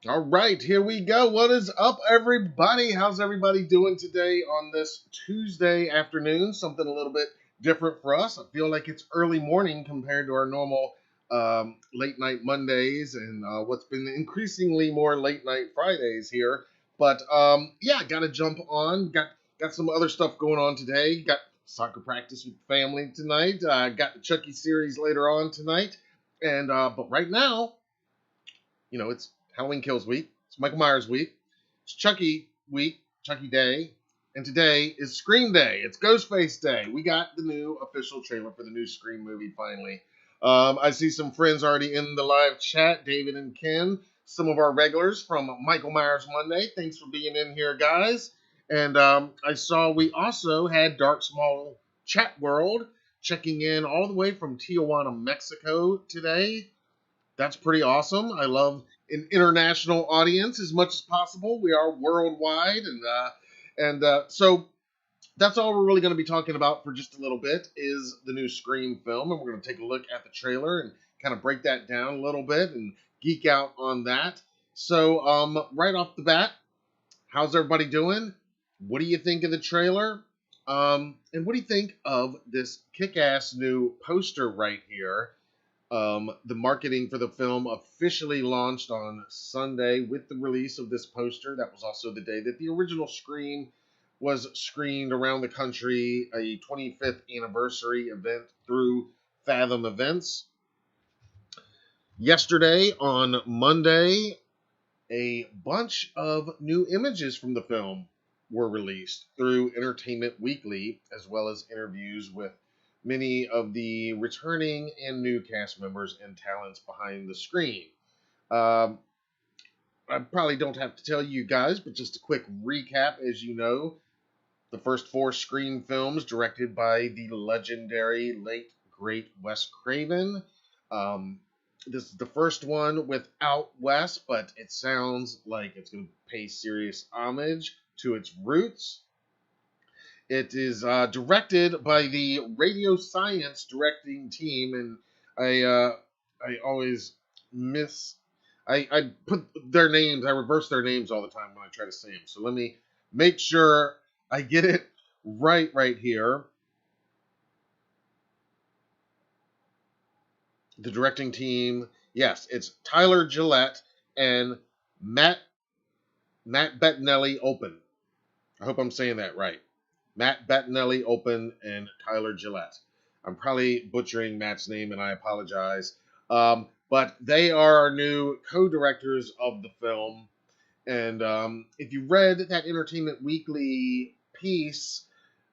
All right, here we go. What is up, everybody? How's everybody doing today on this Tuesday afternoon? Something a little bit different for us. I feel like it's early morning compared to our normal late night Mondays and what's been increasingly more late night Fridays here. But yeah, got to jump on. Got some other stuff going on today. Got soccer practice with family tonight. Got the Chucky series later on tonight. And but right now, it's Halloween Kills Week. It's Michael Myers Week. It's Chucky Week, Chucky Day. And today is Scream Day. It's Ghostface Day. We got the new official trailer for the new Scream movie finally. I see some friends already in the live chat, David and Ken, some of our regulars from Michael Myers Monday. Thanks for being in here, guys. And I saw we also had Dark Small Chat World checking in all the way from Tijuana, Mexico today. That's pretty awesome. I love an international audience as much as possible. We are worldwide, and so that's all we're really going to be talking about for just a little bit is the new Scream film, and we're going to take a look at the trailer and kind of break that down a little bit and geek out on that. So right off the bat, how's everybody doing? What do you think of the trailer? And what do you think of this kick-ass new poster right here? The marketing for the film officially launched on Sunday with the release of this poster. That was also the day that the original Scream was screened around the country, a 25th anniversary event through Fathom Events. Yesterday, on Monday, a bunch of new images from the film were released through Entertainment Weekly, as well as interviews with many of the returning and new cast members and talents behind the screen. I probably don't have to tell you guys, but just a quick recap. As you know, the first 4 Scream films directed by the legendary late great Wes Craven. This is the first one without Wes, but it sounds like it's going to pay serious homage to its roots. It is directed by the Radio Science directing team, and I always I put their names, I reverse their names all the time when I try to say them. So let me make sure I get it right here. The directing team, yes, it's Tyler Gillette and Matt Bettinelli Open. I hope I'm saying that right. Matt Bettinelli Open and Tyler Gillette. I'm probably butchering Matt's name, and I apologize. But they are our new co-directors of the film. And if you read that Entertainment Weekly piece,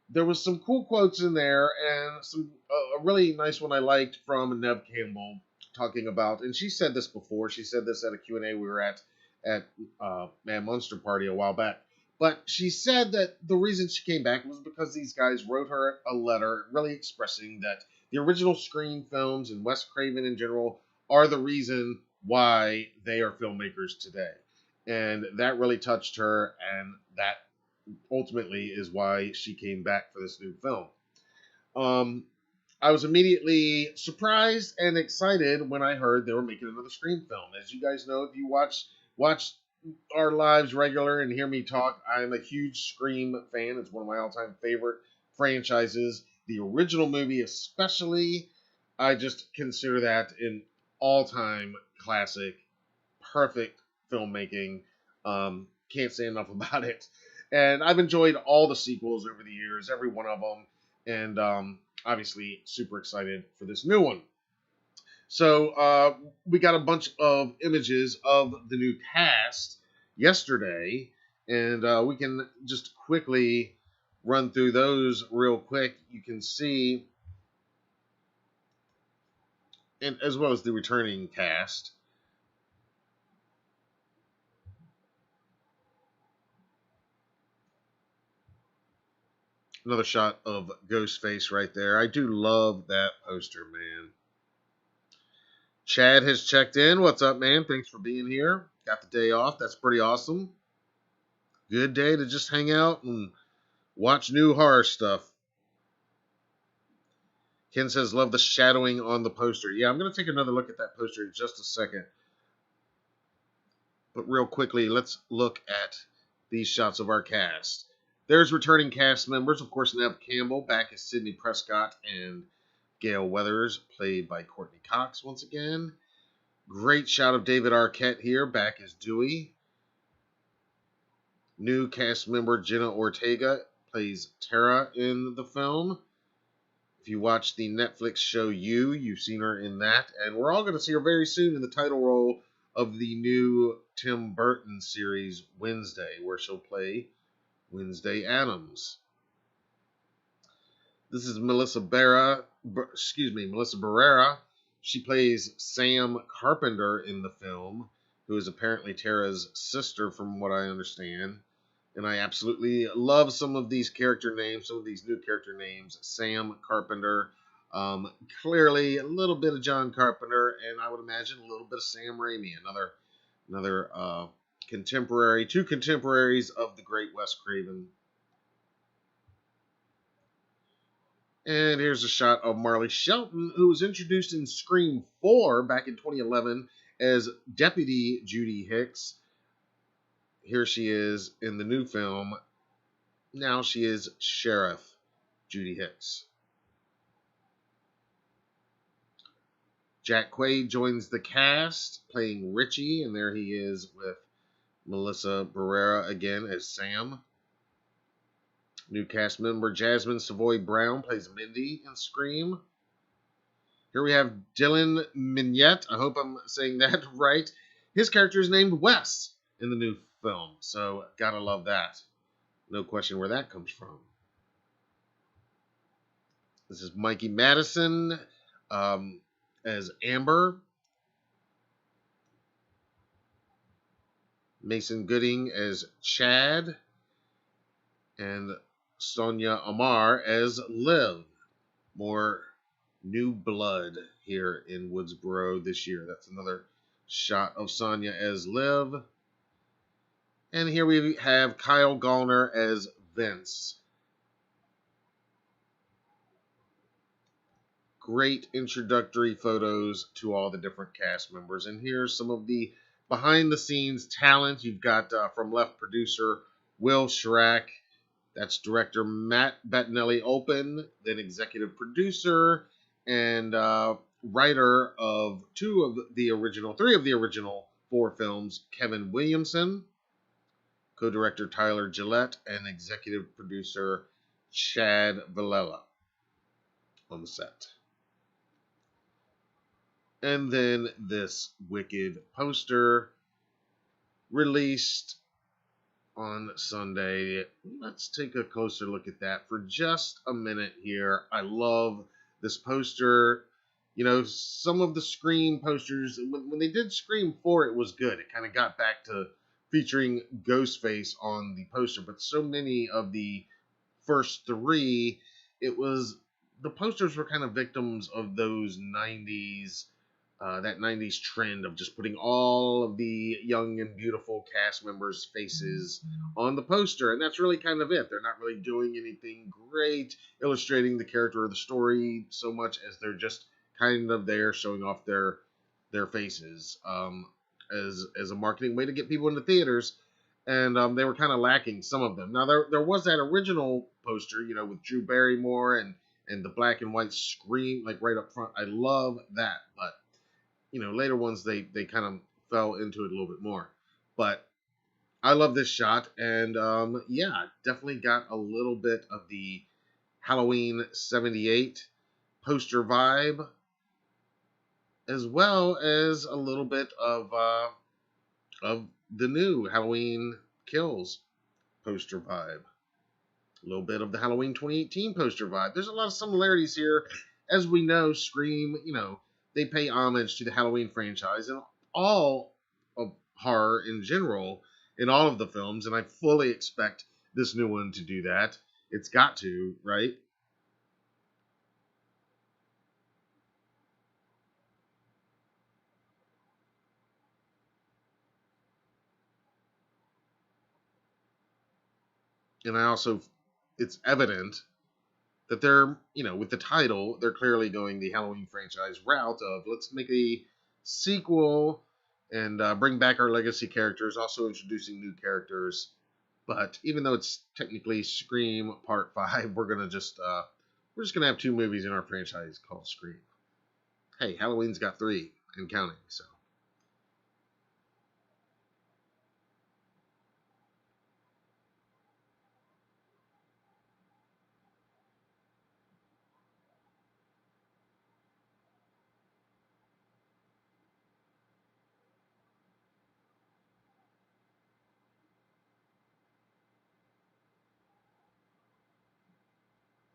there was some cool quotes in there, and a really nice one I liked from Neve Campbell talking about. And she said this before. She said this at a Q&A we were at Man Monster Party a while back. But she said that the reason she came back was because these guys wrote her a letter really expressing that the original Scream films and Wes Craven in general are the reason why they are filmmakers today. And that really touched her, and that ultimately is why she came back for this new film. I was immediately surprised and excited when I heard they were making another Scream film. As you guys know, if you watch our lives regular and hear me talk, I'm a huge Scream fan. It's one of my all-time favorite franchises. The original movie especially, I just consider that an all-time classic, perfect filmmaking. Can't say enough about it. And I've enjoyed all the sequels over the years, every one of them. And obviously super excited for this new one. So we got a bunch of images of the new cast yesterday, and we can just quickly run through those real quick. You can see, and as well as the returning cast. Another shot of Ghostface right there. I do love that poster, man. Chad has checked in. What's up, man? Thanks for being here. Got the day off. That's pretty awesome. Good day to just hang out and watch new horror stuff. Ken says, love the shadowing on the poster. Yeah, I'm going to take another look at that poster in just a second. But real quickly, let's look at these shots of our cast. There's returning cast members, of course, Nev Campbell back as Sidney Prescott and Gail Weathers, played by Courtney Cox once again. Great shot of David Arquette here, back as Dewey. New cast member Jenna Ortega plays Tara in the film. If you watch the Netflix show you've seen her in that. And we're all going to see her very soon in the title role of the new Tim Burton series Wednesday, where she'll play Wednesday Addams. This is Melissa Barrera. She plays Sam Carpenter in the film, who is apparently Tara's sister, from what I understand. And I absolutely love some of these character names, some of these new character names. Sam Carpenter, clearly a little bit of John Carpenter, and I would imagine a little bit of Sam Raimi, another contemporary, two contemporaries of the great Wes Craven. And here's a shot of Marley Shelton, who was introduced in Scream 4 back in 2011 as Deputy Judy Hicks. Here she is in the new film. Now she is Sheriff Judy Hicks. Jack Quaid joins the cast, playing Richie, and there he is with Melissa Barrera again as Sam. New cast member Jasmine Savoy Brown plays Mindy in Scream. Here we have Dylan Mignette. I hope I'm saying that right. His character is named Wes in the new film, so gotta love that. No question where that comes from. This is Mikey Madison as Amber. Mason Gooding as Chad. And Sonia Amar as Liv. More new blood here in Woodsboro this year. That's another shot of Sonia as Liv. And here we have Kyle Gallner as Vince. Great introductory photos to all the different cast members. And here's some of the behind-the-scenes talent. You've got from left producer Will Schrack. That's director Matt Bettinelli-Olpin, then executive producer and writer of three of the original 4 films, Kevin Williamson. Co-director Tyler Gillette, and executive producer Chad Villela on the set. And then this wicked poster released on Sunday. Let's take a closer look at that for just a minute here. I love this poster. You know, some of the Scream posters, when they did Scream 4, it was good. It kind of got back to featuring Ghostface on the poster, but so many of the first 3, the posters were kind of victims of those 90s, that 90s trend of just putting all of the young and beautiful cast members' faces on the poster, and that's really kind of it. They're not really doing anything great, illustrating the character or the story so much as they're just kind of there showing off their faces. As a marketing way to get people into theaters, and they were kind of lacking, some of them. Now, there was that original poster, you know, with Drew Barrymore and the black and white Scream, like right up front. I love that, but, you know, later ones, they kind of fell into it a little bit more. But I love this shot, and, yeah, definitely got a little bit of the Halloween 78 poster vibe, as well as a little bit of the new Halloween Kills poster vibe. A little bit of the Halloween 2018 poster vibe. There's a lot of similarities here. As we know, Scream, you know, they pay homage to the Halloween franchise and all of horror in general in all of the films, and I fully expect this new one to do that. It's got to, right? And it's evident that they're, you know, with the title, they're clearly going the Halloween franchise route of let's make a sequel and bring back our legacy characters, also introducing new characters. But even though it's technically Scream Part 5, we're just gonna have 2 movies in our franchise called Scream. Hey, Halloween's got 3 and counting, so.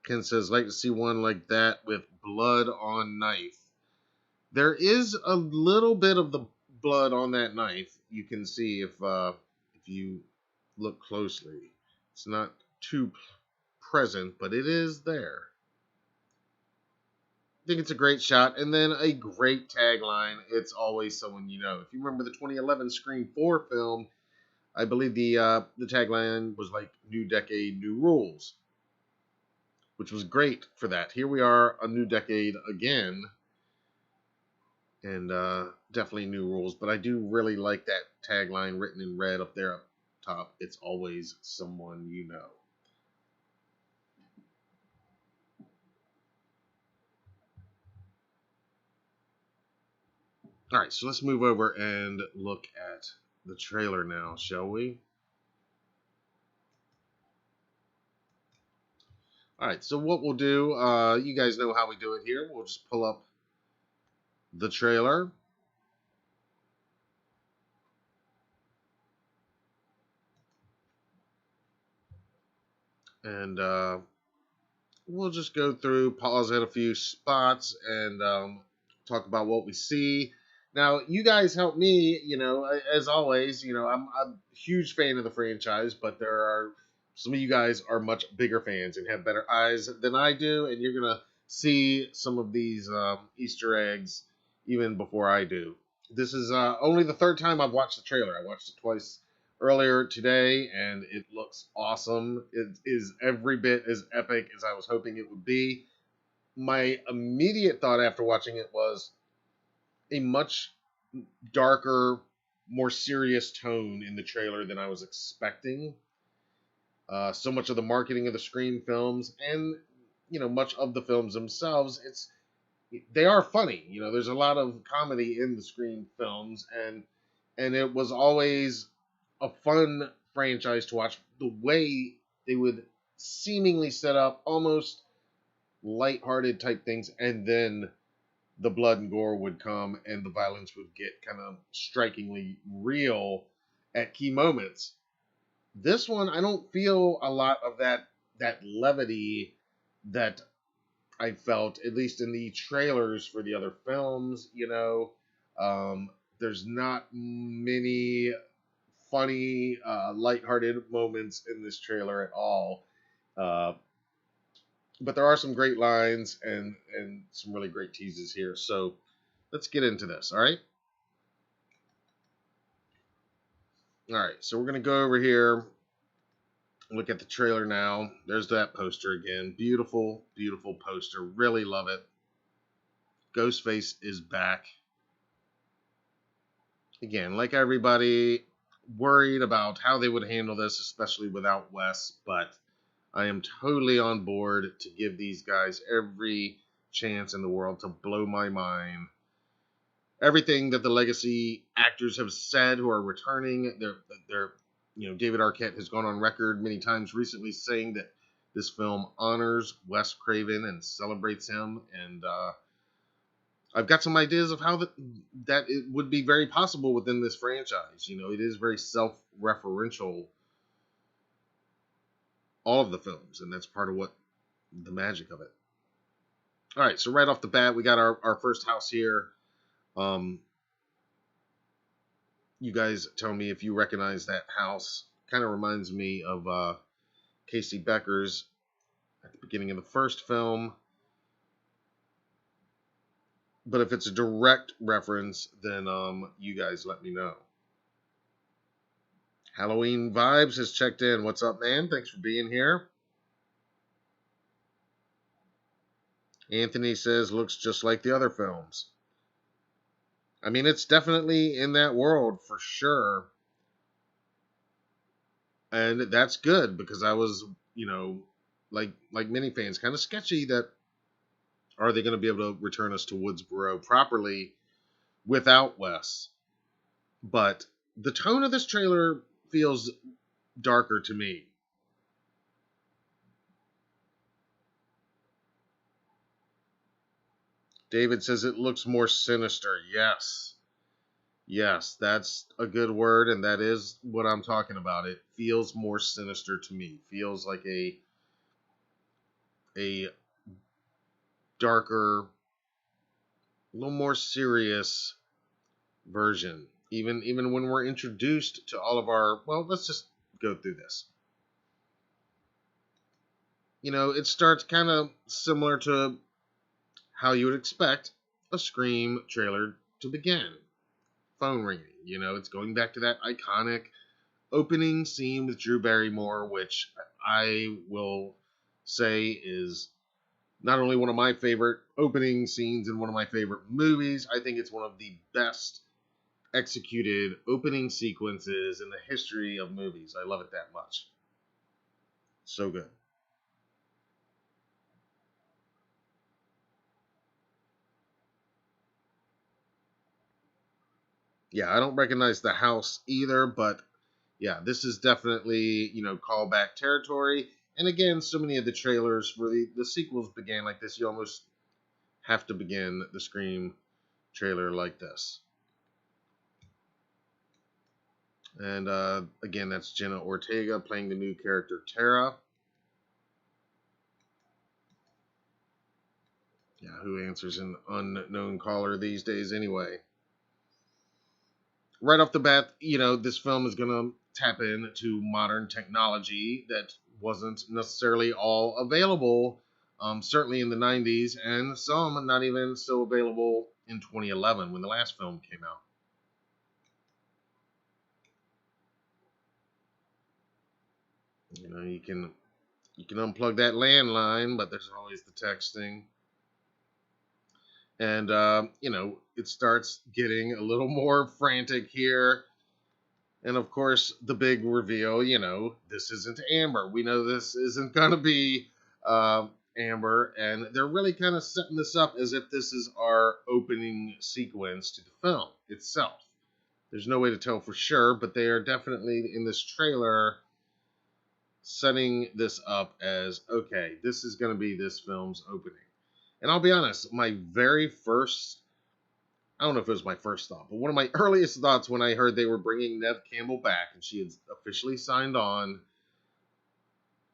Ken says, like to see one like that with blood on knife. There is a little bit of the blood on that knife. You can see if you look closely. It's not too present, but it is there. I think it's a great shot, and then a great tagline. It's always someone you know. If you remember the 2011 Scream 4 film, I believe the tagline was like "New Decade, New Rules," which was great for that. Here we are, a new decade again, and definitely new rules. But I do really like that tagline written in red up there up top. It's always someone you know. All right, so let's move over and look at the trailer now, shall we? All right, so what we'll do, you guys know how we do it here. We'll just pull up the trailer. And we'll just go through, pause at a few spots, and talk about what we see. Now, you guys help me, as always. I'm a huge fan of the franchise, but there are some of you guys are much bigger fans and have better eyes than I do, and you're going to see some of these Easter eggs even before I do. This is only the 3rd time I've watched the trailer. I watched it twice earlier today, and it looks awesome. It is every bit as epic as I was hoping it would be. My immediate thought after watching it was a much darker, more serious tone in the trailer than I was expecting. So much of the marketing of the Scream films, and much of the films themselves, they are funny. There's a lot of comedy in the Scream films, and it was always a fun franchise to watch. The way they would seemingly set up almost lighthearted type things, and then the blood and gore would come, and the violence would get kind of strikingly real at key moments. This one, I don't feel a lot of that levity that I felt, at least in the trailers for the other films. There's not many funny, lighthearted moments in this trailer at all. But there are some great lines and some really great teases here. So let's get into this, all right? All right, so we're going to go over here, look at the trailer now. There's that poster again. Beautiful, beautiful poster. Really love it. Ghostface is back. Again, like everybody, worried about how they would handle this, especially without Wes, but I am totally on board to give these guys every chance in the world to blow my mind. Everything that the legacy actors have said who are returning, they're David Arquette has gone on record many times recently saying that this film honors Wes Craven and celebrates him, and I've got some ideas of how that it would be very possible within this franchise. It is very self-referential, all of the films, and that's part of what the magic of it. All right, so right off the bat, we got our first house here. You guys tell me if you recognize that house. Kind of reminds me of Casey Becker's at the beginning of the first film. But if it's a direct reference, then you guys let me know. Halloween Vibes has checked in. What's up, man? Thanks for being here. Anthony says, looks just like the other films. I mean, it's definitely in that world for sure. And that's good because I was, like many fans, kind of sketchy that are they going to be able to return us to Woodsboro properly without Wes? But the tone of this trailer feels darker to me. David says it looks more sinister. Yes. Yes, that's a good word, and that is what I'm talking about. It feels more sinister to me. Feels like a darker, a little more serious version. Even when we're introduced to all of our, well, let's just go through this. It starts kind of similar to how you would expect a Scream trailer to begin. Phone ringing. It's going back to that iconic opening scene with Drew Barrymore, which I will say is not only one of my favorite opening scenes in one of my favorite movies, I think it's one of the best executed opening sequences in the history of movies. I love it that much. So good. Yeah, I don't recognize the house either, but yeah, this is definitely, callback territory. And again, so many of the trailers for the sequels began like this. You almost have to begin the Scream trailer like this. And again, that's Jenna Ortega playing the new character Tara. Yeah, who answers an unknown caller these days anyway? Right off the bat, this film is going to tap into modern technology that wasn't necessarily all available, certainly in the 90s, and some not even so available in 2011 when the last film came out. You can unplug that landline, but there's always the texting. And, it starts getting a little more frantic here. And of course, the big reveal, this isn't Amber. We know this isn't going to be Amber. And they're really kind of setting this up as if this is our opening sequence to the film itself. There's no way to tell for sure, but they are definitely in this trailer setting this up as, okay, this is going to be this film's opening. And I'll be honest, my very first, I don't know if it was my first thought, but one of my earliest thoughts when I heard they were bringing Neve Campbell back and she had officially signed on,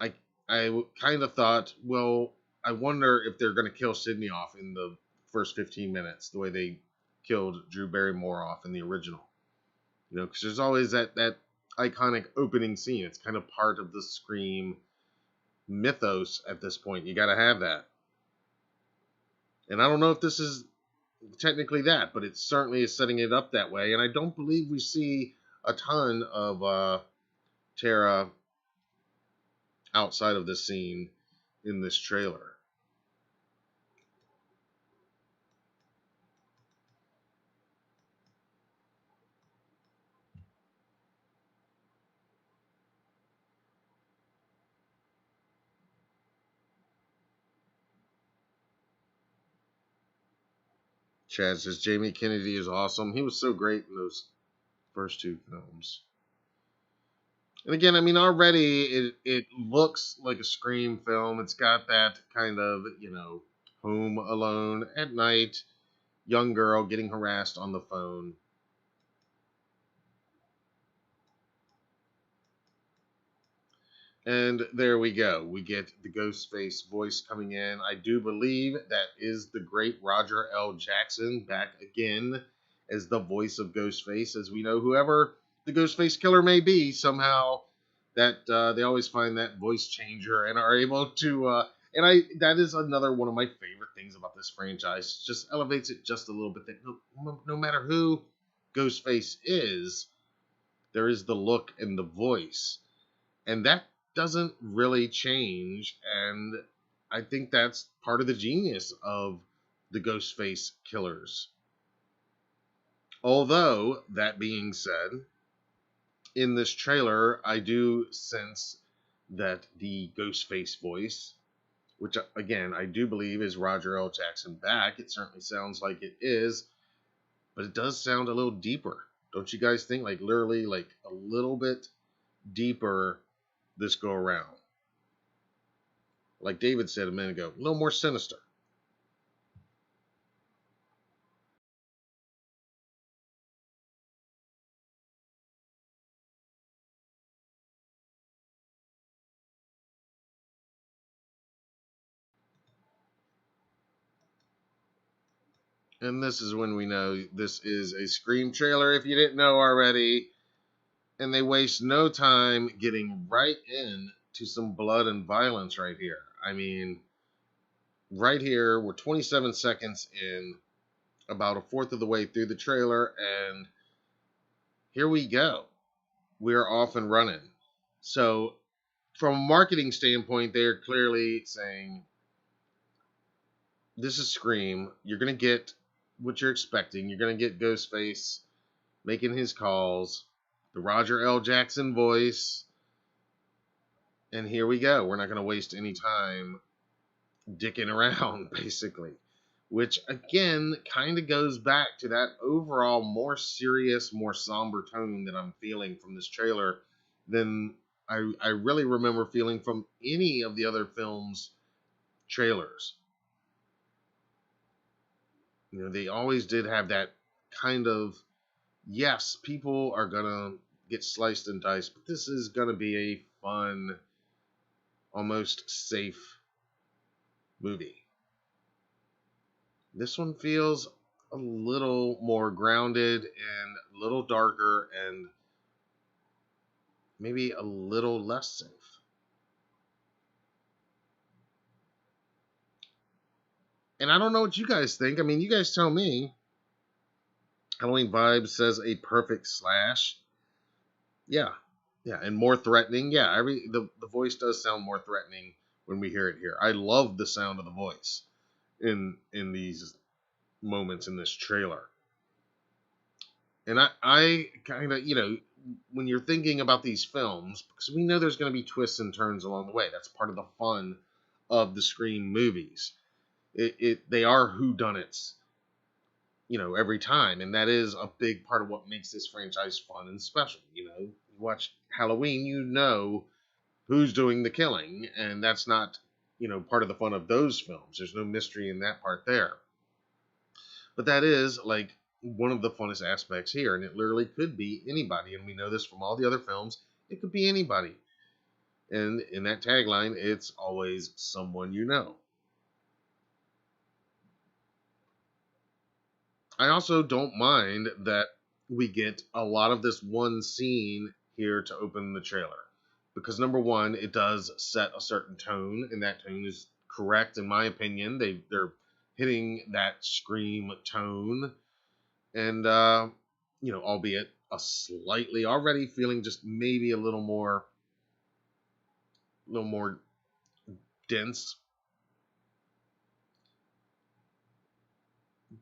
I I kind of thought, well, I wonder if they're going to kill Sydney off in the first 15 minutes, the way they killed Drew Barrymore off in the original. Because there's always that iconic opening scene. It's kind of part of the Scream mythos at this point. You got to have that. And I don't know if this is technically that, but it certainly is setting it up that way. And I don't believe we see a ton of Tara outside of this scene in this trailer. Chad says Jamie Kennedy is awesome. He was so great in those first two films. And again, I mean, already it looks like a Scream film. It's got that kind of, home alone at night, young girl getting harassed on the phone. And there we go. We get the Ghostface voice coming in. I do believe that is the great Roger L. Jackson back again as the voice of Ghostface. As we know, whoever the Ghostface killer may be, somehow that they always find that voice changer and are able to. That is another one of my favorite things about this franchise. Just elevates it just a little bit. That no matter who Ghostface is, there is the look and the voice. And that doesn't really change. And I think that's part of the genius of the Ghostface killers. Although, that being said, in this trailer, I do sense that the Ghostface voice, which again I do believe is Roger L. Jackson back. It certainly sounds like it is, but it does sound a little deeper. Don't you guys think? Like literally, like a little bit deeper this go around. Like David said a minute ago, a little more sinister. And this is when we know this is a Scream trailer, if you didn't know already. And they waste no time getting right in to some blood and violence right here. I mean, right here, we're 27 seconds in, about a fourth of the way through the trailer, and here we go. We're off and running. So, from a marketing standpoint, they're clearly saying, this is Scream. You're going to get what you're expecting. You're going to get Ghostface making his calls, the Roger L. Jackson voice, and here we go. We're not going to waste any time dicking around, basically. Which, again, kind of goes back to that overall more serious, more somber tone that I'm feeling from this trailer than I really remember feeling from any of the other films' trailers. You know, they always did have that kind of, yes, people are going to get sliced and diced, but this is going to be a fun, almost safe movie. This one feels a little more grounded and a little darker and maybe a little less safe. And I don't know what you guys think. I mean, you guys tell me. Halloween Vibes says a perfect slash. Yeah. Yeah, and more threatening. Yeah, the voice does sound more threatening when we hear it here. I love the sound of the voice in these moments in this trailer. And I kind of, when you're thinking about these films, because we know there's going to be twists and turns along the way. That's part of the fun of the Scream movies. They are whodunits, every time, and that is a big part of what makes this franchise fun and special. You watch Halloween, you know who's doing the killing, and that's not, part of the fun of those films. There's no mystery in that part there. But that is like one of the funnest aspects here, and it literally could be anybody, and we know this from all the other films. It could be anybody. And in that tagline, it's always someone you know. I also don't mind that we get a lot of this one scene here to open the trailer. Because number one, it does set a certain tone, and that tone is correct in my opinion. They're hitting that Scream tone, and albeit a slightly already feeling just maybe a little more dense.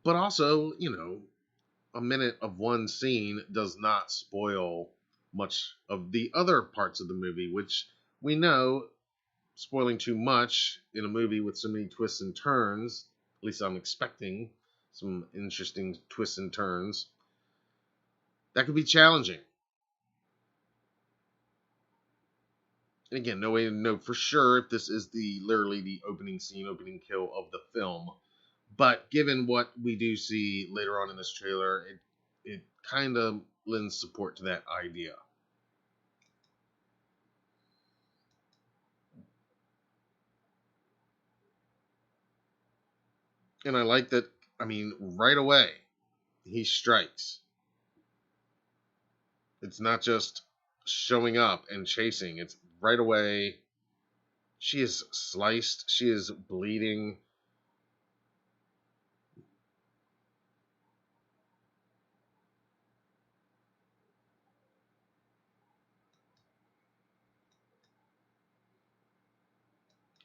But also, a minute of one scene does not spoil much of the other parts of the movie, which we know spoiling too much in a movie with so many twists and turns, at least I'm expecting some interesting twists and turns, that could be challenging. And again, no way to know for sure if this is literally the opening scene, opening kill of the film. But given what we do see later on in this trailer, it kind of lends support to that idea. And I like that, right away, he strikes. It's not just showing up and chasing, it's right away. She is sliced, she is bleeding.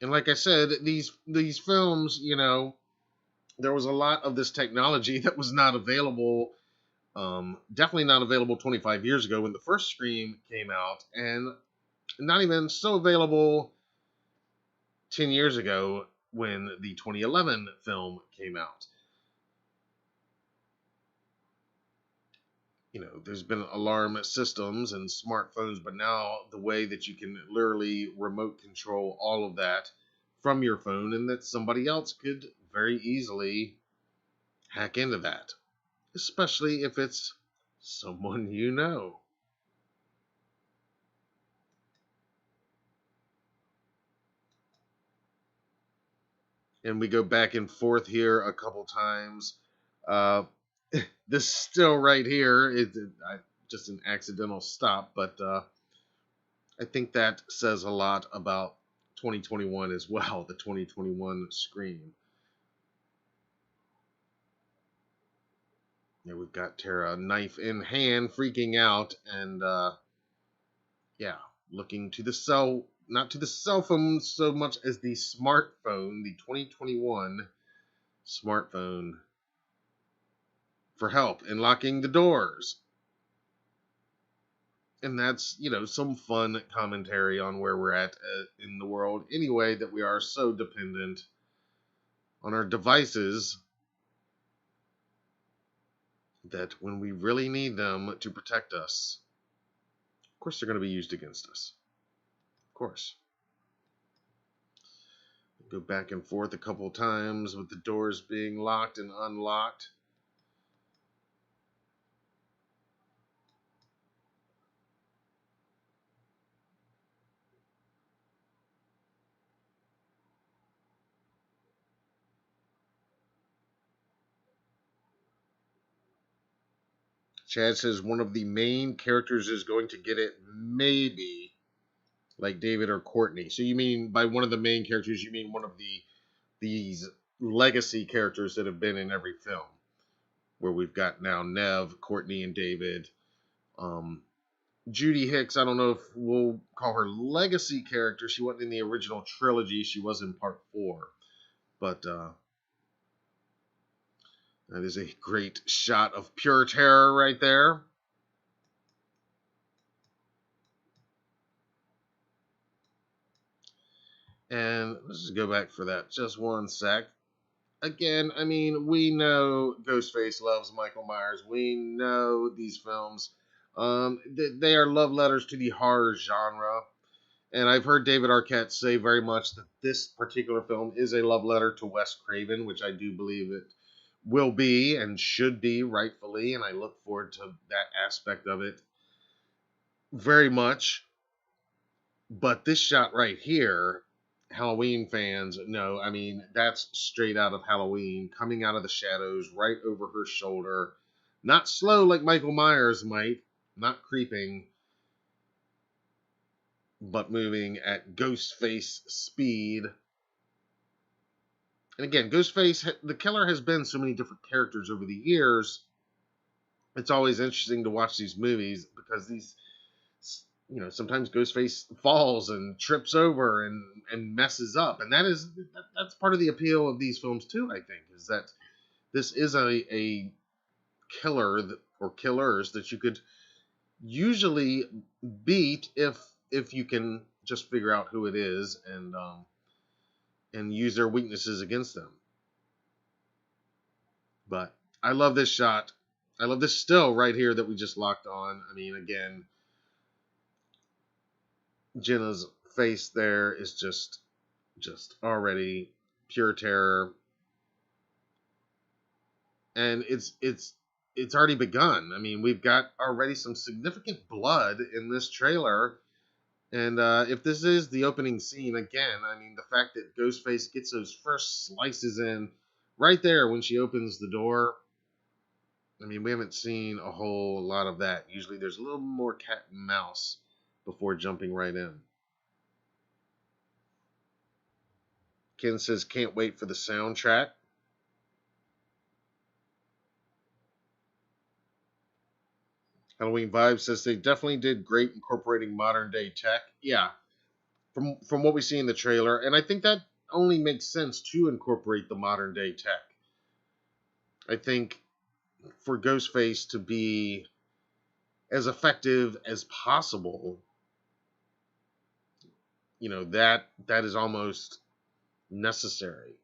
And like I said, these films, there was a lot of this technology that was not available Definitely not available 25 years ago when the first Scream came out, and not even so available 10 years ago when the 2011 film came out. You know, there's been alarm systems and smartphones, but now the way that you can literally remote control all of that from your phone, and that somebody else could very easily hack into that, especially if it's someone you know. And we go back and forth here a couple times. Uh, this still right here is just an accidental stop, but I think that says a lot about 2021 as well, the 2021 Scream. Yeah, we've got Tara, knife in hand, freaking out, and yeah, looking to the cell, not to the cell phone so much as the smartphone, the 2021 smartphone, for help in locking the doors. And that's, you know, some fun commentary on where we're at in the world anyway, that we are so dependent on our devices that when we really need them to protect us, of course they're going to be used against us. Of course. Go back and forth a couple times with the doors being locked and unlocked. Chad says one of the main characters is going to get it, maybe like David or Courtney. So you mean by one of the main characters, you mean one of these legacy characters that have been in every film, where we've got now Nev, Courtney, and David. Judy Hicks, I don't know if we'll call her legacy character. She wasn't in the original trilogy. She was in part 4. But that is a great shot of pure terror right there. And let's just go back for that just one sec. Again, I mean, we know Ghostface loves Michael Myers. We know these films. They are love letters to the horror genre. And I've heard David Arquette say very much that this particular film is a love letter to Wes Craven, which I do believe it will be and should be rightfully. And I look forward to that aspect of it very much. But this shot right here, Halloween fans know, I mean, that's straight out of Halloween, coming out of the shadows right over her shoulder. Not slow like Michael Myers might, not creeping, but moving at Ghostface speed. And again, Ghostface, the killer, has been so many different characters over the years. It's always interesting to watch these movies because these, you know, sometimes Ghostface falls and trips over and messes up, and that's part of the appeal of these films too. I think is that this is a killer or killers that you could usually beat if you can just figure out who it is and use their weaknesses against them. But I love this shot. I love this still right here that we just locked on. I mean, again, Jenna's face there is just already pure terror, and it's already begun. I mean, we've got already some significant blood in this trailer, and if this is the opening scene again, I mean, the fact that Ghostface gets those first slices in right there when she opens the door. I mean, we haven't seen a whole lot of that. Usually there's a little more cat and mouse before jumping right in. Ken says, can't wait for the soundtrack. Halloween Vibe says they definitely did great incorporating modern day tech. Yeah, from what we see in the trailer, and I think that only makes sense to incorporate the modern day tech. I think for Ghostface to be as effective as possible, that is almost necessary.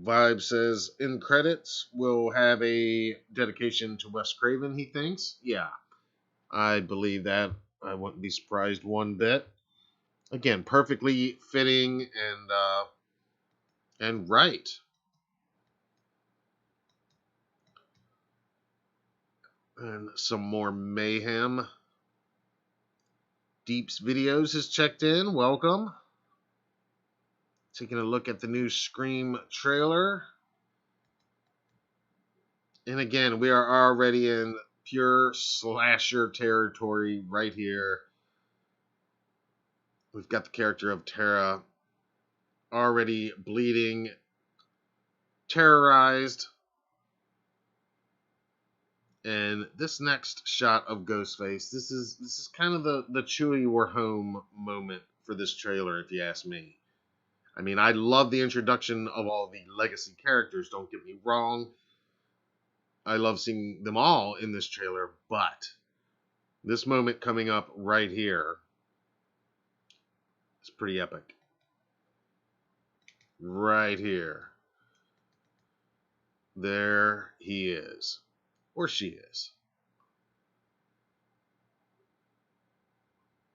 Vibe says in credits we'll have a dedication to Wes Craven, he thinks. Yeah, I believe that. I wouldn't be surprised one bit. Again, perfectly fitting and right. And some more mayhem. Deeps Videos has checked in. Welcome. Taking a look at the new Scream trailer. And again, we are already in pure slasher territory right here. We've got the character of Tara already bleeding, terrorized. And this next shot of Ghostface, this is kind of the Chewie we're home moment for this trailer, if you ask me. I mean, I love the introduction of all the legacy characters, don't get me wrong. I love seeing them all in this trailer, but this moment coming up right here is pretty epic. Right here. There he is. Or she is.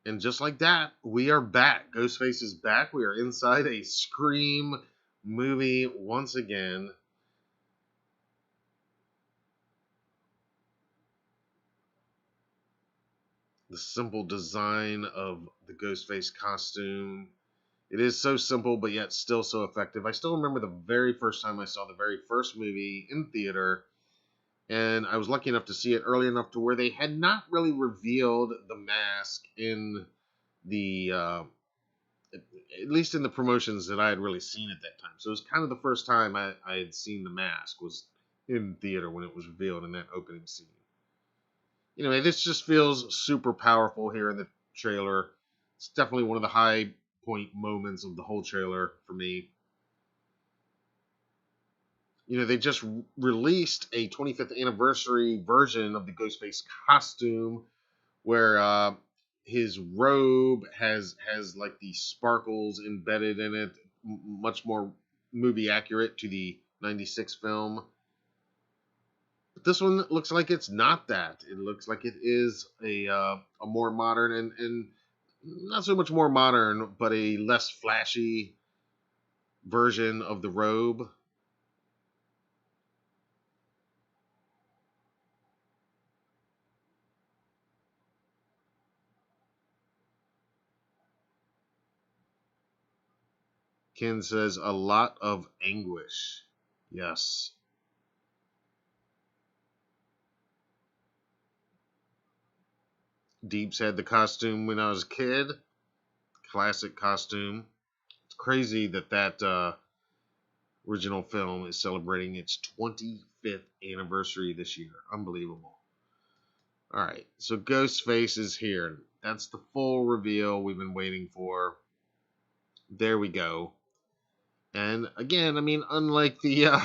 And just like that, we are back. Ghostface is back. We are inside a Scream movie once again. The simple design of the Ghostface costume. It is so simple, but yet still so effective. I still remember the very first time I saw the very first movie in theater. And I was lucky enough to see it early enough to where they had not really revealed the mask in the, at least in the promotions that I had really seen at that time. So it was kind of the first time I had seen the mask was in theater when it was revealed in that opening scene. Anyway, this just feels super powerful here in the trailer. It's definitely one of the high point moments of the whole trailer for me. They just released a 25th anniversary version of the Ghostface costume where his robe has like the sparkles embedded in it, much more movie accurate to the 96 film. But this one looks like it's not that. It looks like it is a more modern and not so much more modern, but a less flashy version of the robe. Ken says a lot of anguish. Yes. Deeps had the costume when I was a kid. Classic costume. It's crazy that original film is celebrating its 25th anniversary this year. Unbelievable. Alright, so Ghostface is here. That's the full reveal we've been waiting for. There we go. And again, I mean, unlike the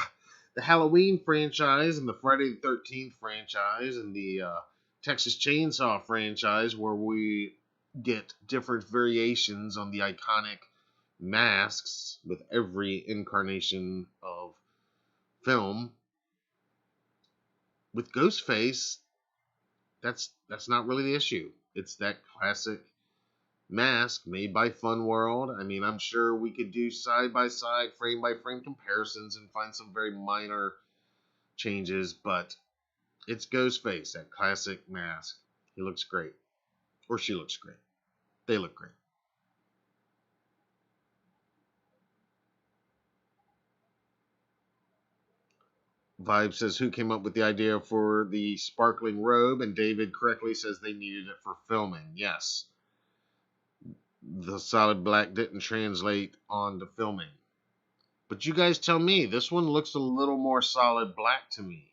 Halloween franchise and the Friday the 13th franchise and the Texas Chainsaw franchise, where we get different variations on the iconic masks with every incarnation of film, with Ghostface, that's not really the issue. It's that classic mask made by Fun World. I mean, I'm sure we could do side by side, frame by frame comparisons and find some very minor changes, but it's Ghostface, that classic mask. He looks great. Or she looks great. They look great. Vibe says, who came up with the idea for the sparkling robe? And David correctly says they needed it for filming. Yes. The solid black didn't translate on the filming. But you guys tell me, this one looks a little more solid black to me.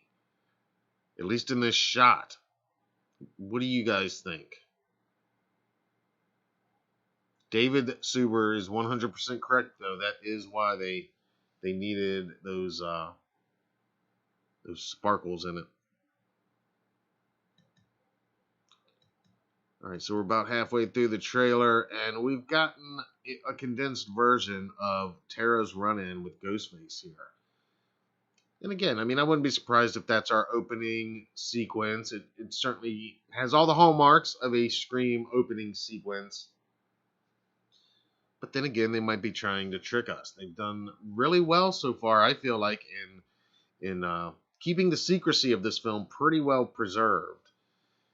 At least in this shot. What do you guys think? David Suber is 100% correct, though. That is why they needed those sparkles in it. All right, so we're about halfway through the trailer, and we've gotten a condensed version of Tara's run-in with Ghostface here. And again, I mean, I wouldn't be surprised if that's our opening sequence. It certainly has all the hallmarks of a Scream opening sequence. But then again, they might be trying to trick us. They've done really well so far, I feel like, in keeping the secrecy of this film pretty well preserved.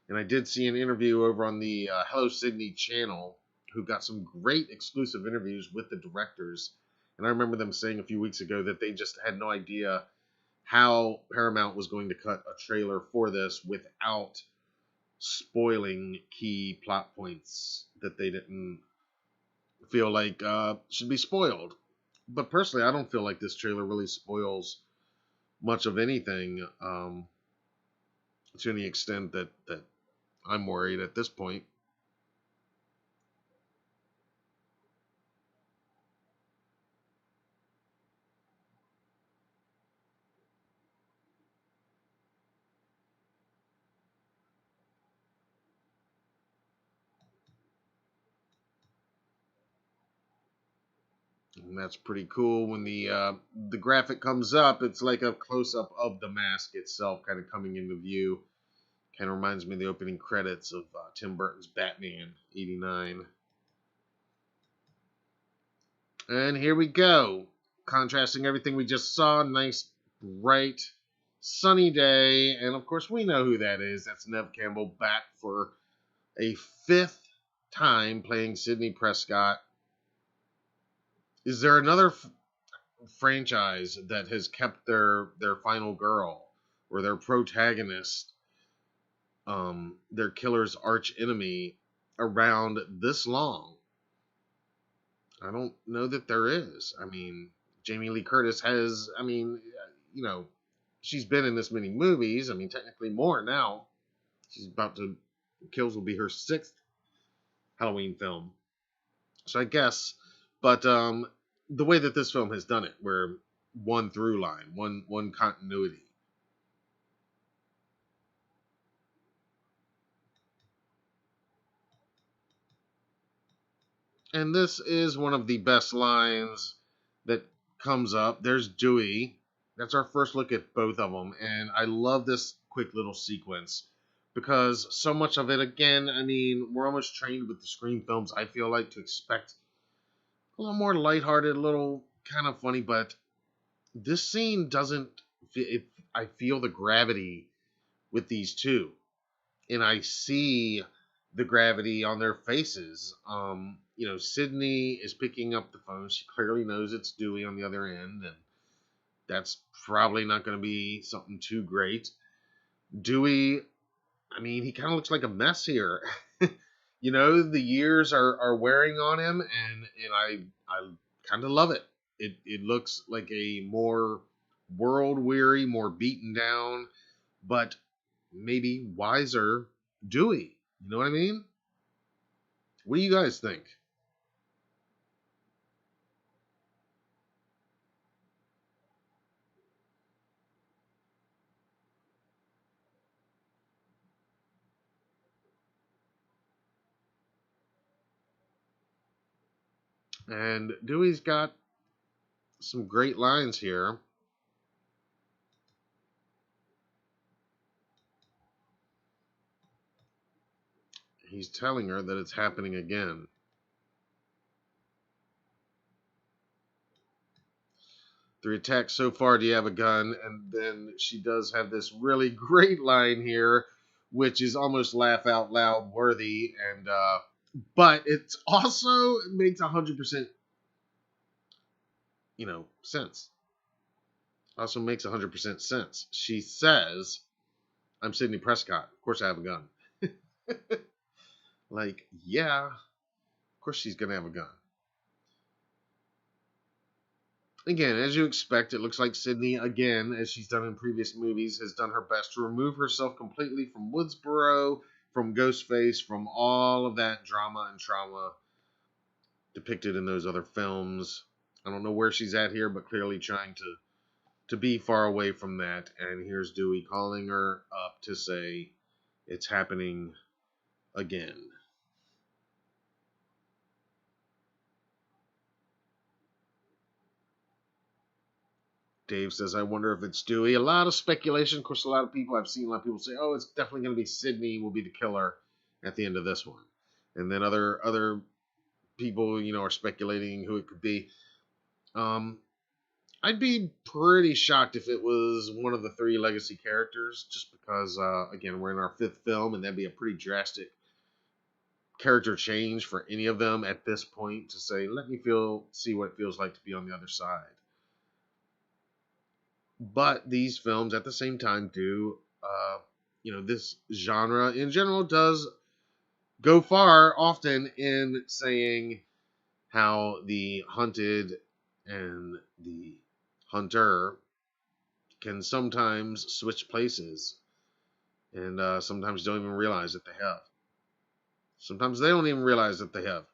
And I did see an interview over on the Hello Sydney channel who got some great exclusive interviews with the directors. And I remember them saying a few weeks ago that they just had no idea how Paramount was going to cut a trailer for this without spoiling key plot points that they didn't feel like should be spoiled. But personally, I don't feel like this trailer really spoils much of anything to any extent that I'm worried at this point. And that's pretty cool. When the graphic comes up, it's like a close up of the mask itself, kind of coming into view. Kind of reminds me of the opening credits of Tim Burton's Batman '89. And here we go, contrasting everything we just saw. Nice, bright, sunny day, and of course we know who that is. That's Neve Campbell back for a 5th time playing Sidney Prescott. Is there another franchise that has kept their final girl or their protagonist, their killer's arch enemy, around this long? I don't know that there is. I mean, Jamie Lee Curtis has, I mean, you know, she's been in this many movies. I mean, technically more now. She's about to, Kills will be her 6th Halloween film. So I guess, but the way that this film has done it, where one through line, one continuity. And this is one of the best lines that comes up. There's Dewey. That's our first look at both of them. And I love this quick little sequence because so much of it, again, I mean, we're almost trained with the Scream films, I feel like, to expect a little more lighthearted, a little kind of funny, but this scene doesn't, I feel the gravity with these two. And I see the gravity on their faces. You know, Sydney is picking up the phone. She clearly knows it's Dewey on the other end, and that's probably not going to be something too great. Dewey, I mean, he kind of looks like a mess here. You know, the years are wearing on him, and I kind of love it. It looks like a more world weary, more beaten down, but maybe wiser Dewey. You know what I mean? What do you guys think? And Dewey's got some great lines here. He's telling her that it's happening again. Three attacks so far, do you have a gun? And then she does have this really great line here, which is almost laugh out loud worthy. And but it also makes 100%, sense. Also makes 100% sense. She says, "I'm Sidney Prescott. Of course I have a gun." Like, yeah, of course she's gonna have a gun. Again, as you expect, it looks like Sydney, again, as she's done in previous movies, has done her best to remove herself completely from Woodsboro, from Ghostface, from all of that drama and trauma. depicted in those other films. I don't know where she's at here, but clearly trying to be far away from that. And here's Dewey calling her up to say it's happening again. Dave says, I wonder if it's Dewey. A lot of speculation. Of course, I've seen a lot of people say, oh, it's definitely going to be Sydney will be the killer at the end of this one. And then other people, are speculating who it could be. I'd be pretty shocked if it was one of the three legacy characters, just because, again, we're in our fifth film, and that'd be a pretty drastic character change for any of them at this point to say, let me see what it feels like to be on the other side. But these films at the same time do, this genre in general does go far often in saying how the hunted and the hunter can sometimes switch places and sometimes don't even realize that they have. Sometimes they don't even realize that they have.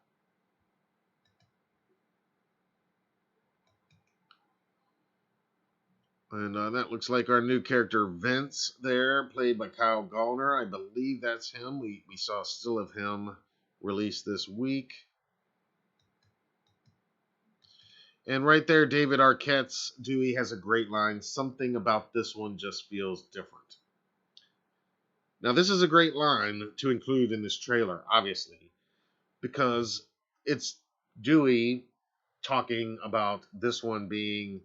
And that looks like our new character Vince there, played by Kyle Gallner. I believe that's him. We saw a still of him released this week. And right there, David Arquette's Dewey has a great line. Something about this one just feels different. Now, this is a great line to include in this trailer, obviously, because it's Dewey talking about this one being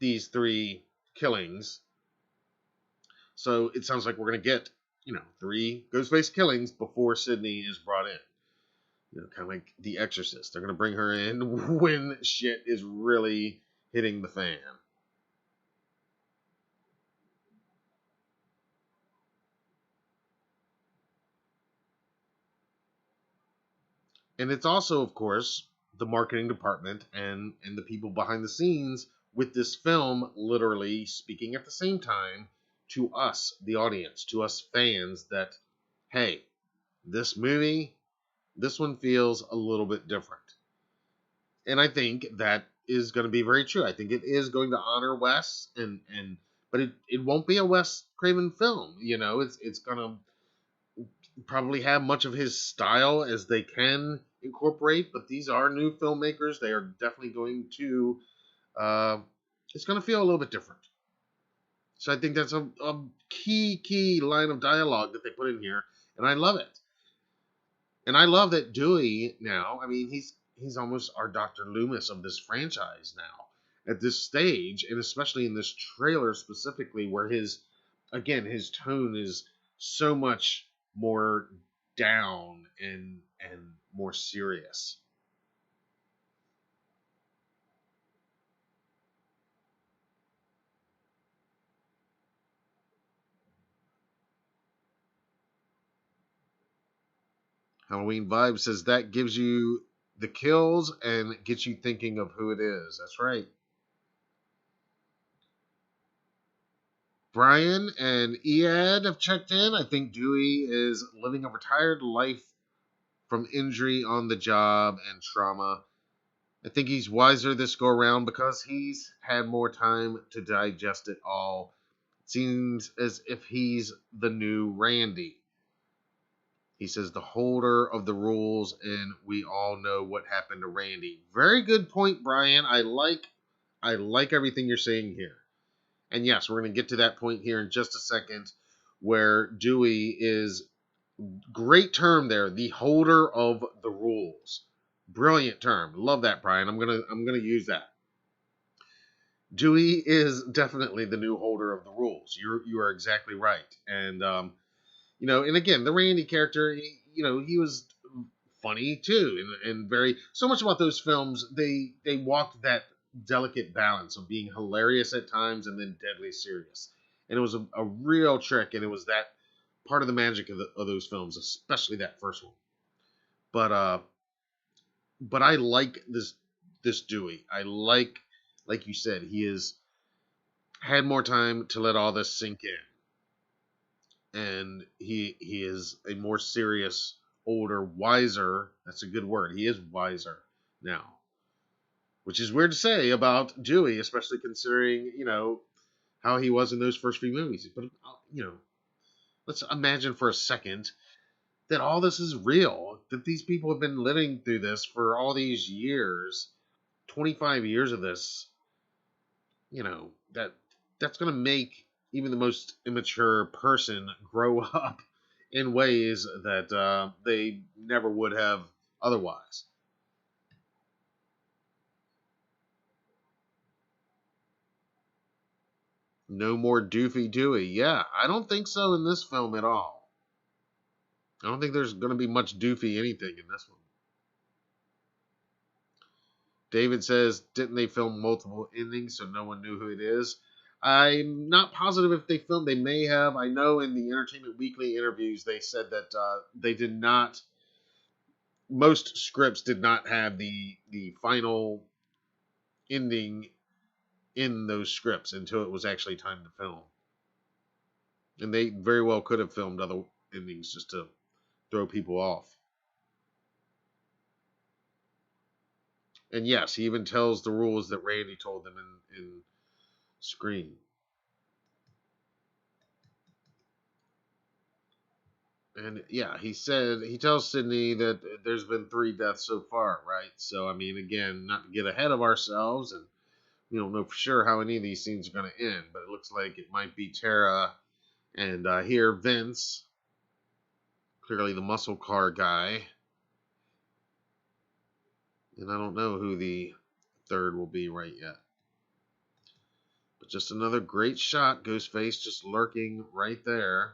these three killings. So it sounds like we're going to get, 3 Ghostface killings before Sydney is brought in. Kind of like The Exorcist. They're going to bring her in when shit is really hitting the fan. And it's also, of course, the marketing department and the people behind the scenes with this film literally speaking at the same time to us, the audience, to us fans, that, hey, this movie, this one feels a little bit different. And I think that is going to be very true. I think it is going to honor Wes, but it won't be a Wes Craven film. It's going to probably have much of his style as they can incorporate, but these are new filmmakers. They are definitely going to, it's going to feel a little bit different. So I think that's a key line of dialogue that they put in here, and I love it. And I love that Dewey now, he's almost our Dr. Loomis of this franchise now at this stage, and especially in this trailer specifically, where his tone is so much more down and more serious. Halloween Vibe says that gives you the kills and gets you thinking of who it is. That's right. Brian and Ead have checked in. I think Dewey is living a retired life from injury on the job and trauma. I think he's wiser this go around because he's had more time to digest it all. It seems as if he's the new Randy. He says the holder of the rules, and we all know what happened to Randy. Very good point, Brian. I like everything you're saying here. And yes, we're going to get to that point here in just a second, where Dewey is, great term there, the holder of the rules. Brilliant term. Love that, Brian. I'm gonna use that. Dewey is definitely the new holder of the rules. You are exactly right. And and again, the Randy character, he was funny too, and very, so much about those films, they walked that delicate balance of being hilarious at times and then deadly serious. And it was a real trick, and it was that part of the magic of those films, especially that first one. But I like this Dewey. I like you said, he has had more time to let all this sink in, and he is a more serious older, wiser. That's a good word. He is wiser now, which is weird to say about Dewey, especially considering, how he was in those first few movies. But, let's imagine for a second that all this is real, that these people have been living through this for all these years, 25 years of this, that's going to make even the most immature person grow up in ways that they never would have otherwise. No more doofy Dewey. Yeah, I don't think so in this film at all. I don't think there's going to be much doofy anything in this one. David says, didn't they film multiple endings so no one knew who it is? I'm not positive if they filmed. They may have. I know in the Entertainment Weekly interviews they said that they did not. Most scripts did not have the final ending in those scripts until it was actually time to film, and they very well could have filmed other endings just to throw people off. And yes, he even tells the rules that Randy told them in Scream. And yeah, he tells Sydney that there's been 3 deaths so far, right? So I mean, again, not to get ahead of ourselves, and we don't know for sure how any of these scenes are going to end, but it looks like it might be Tara and here Vince, clearly the muscle car guy, and I don't know who the third will be right yet. But just another great shot, Ghostface just lurking right there.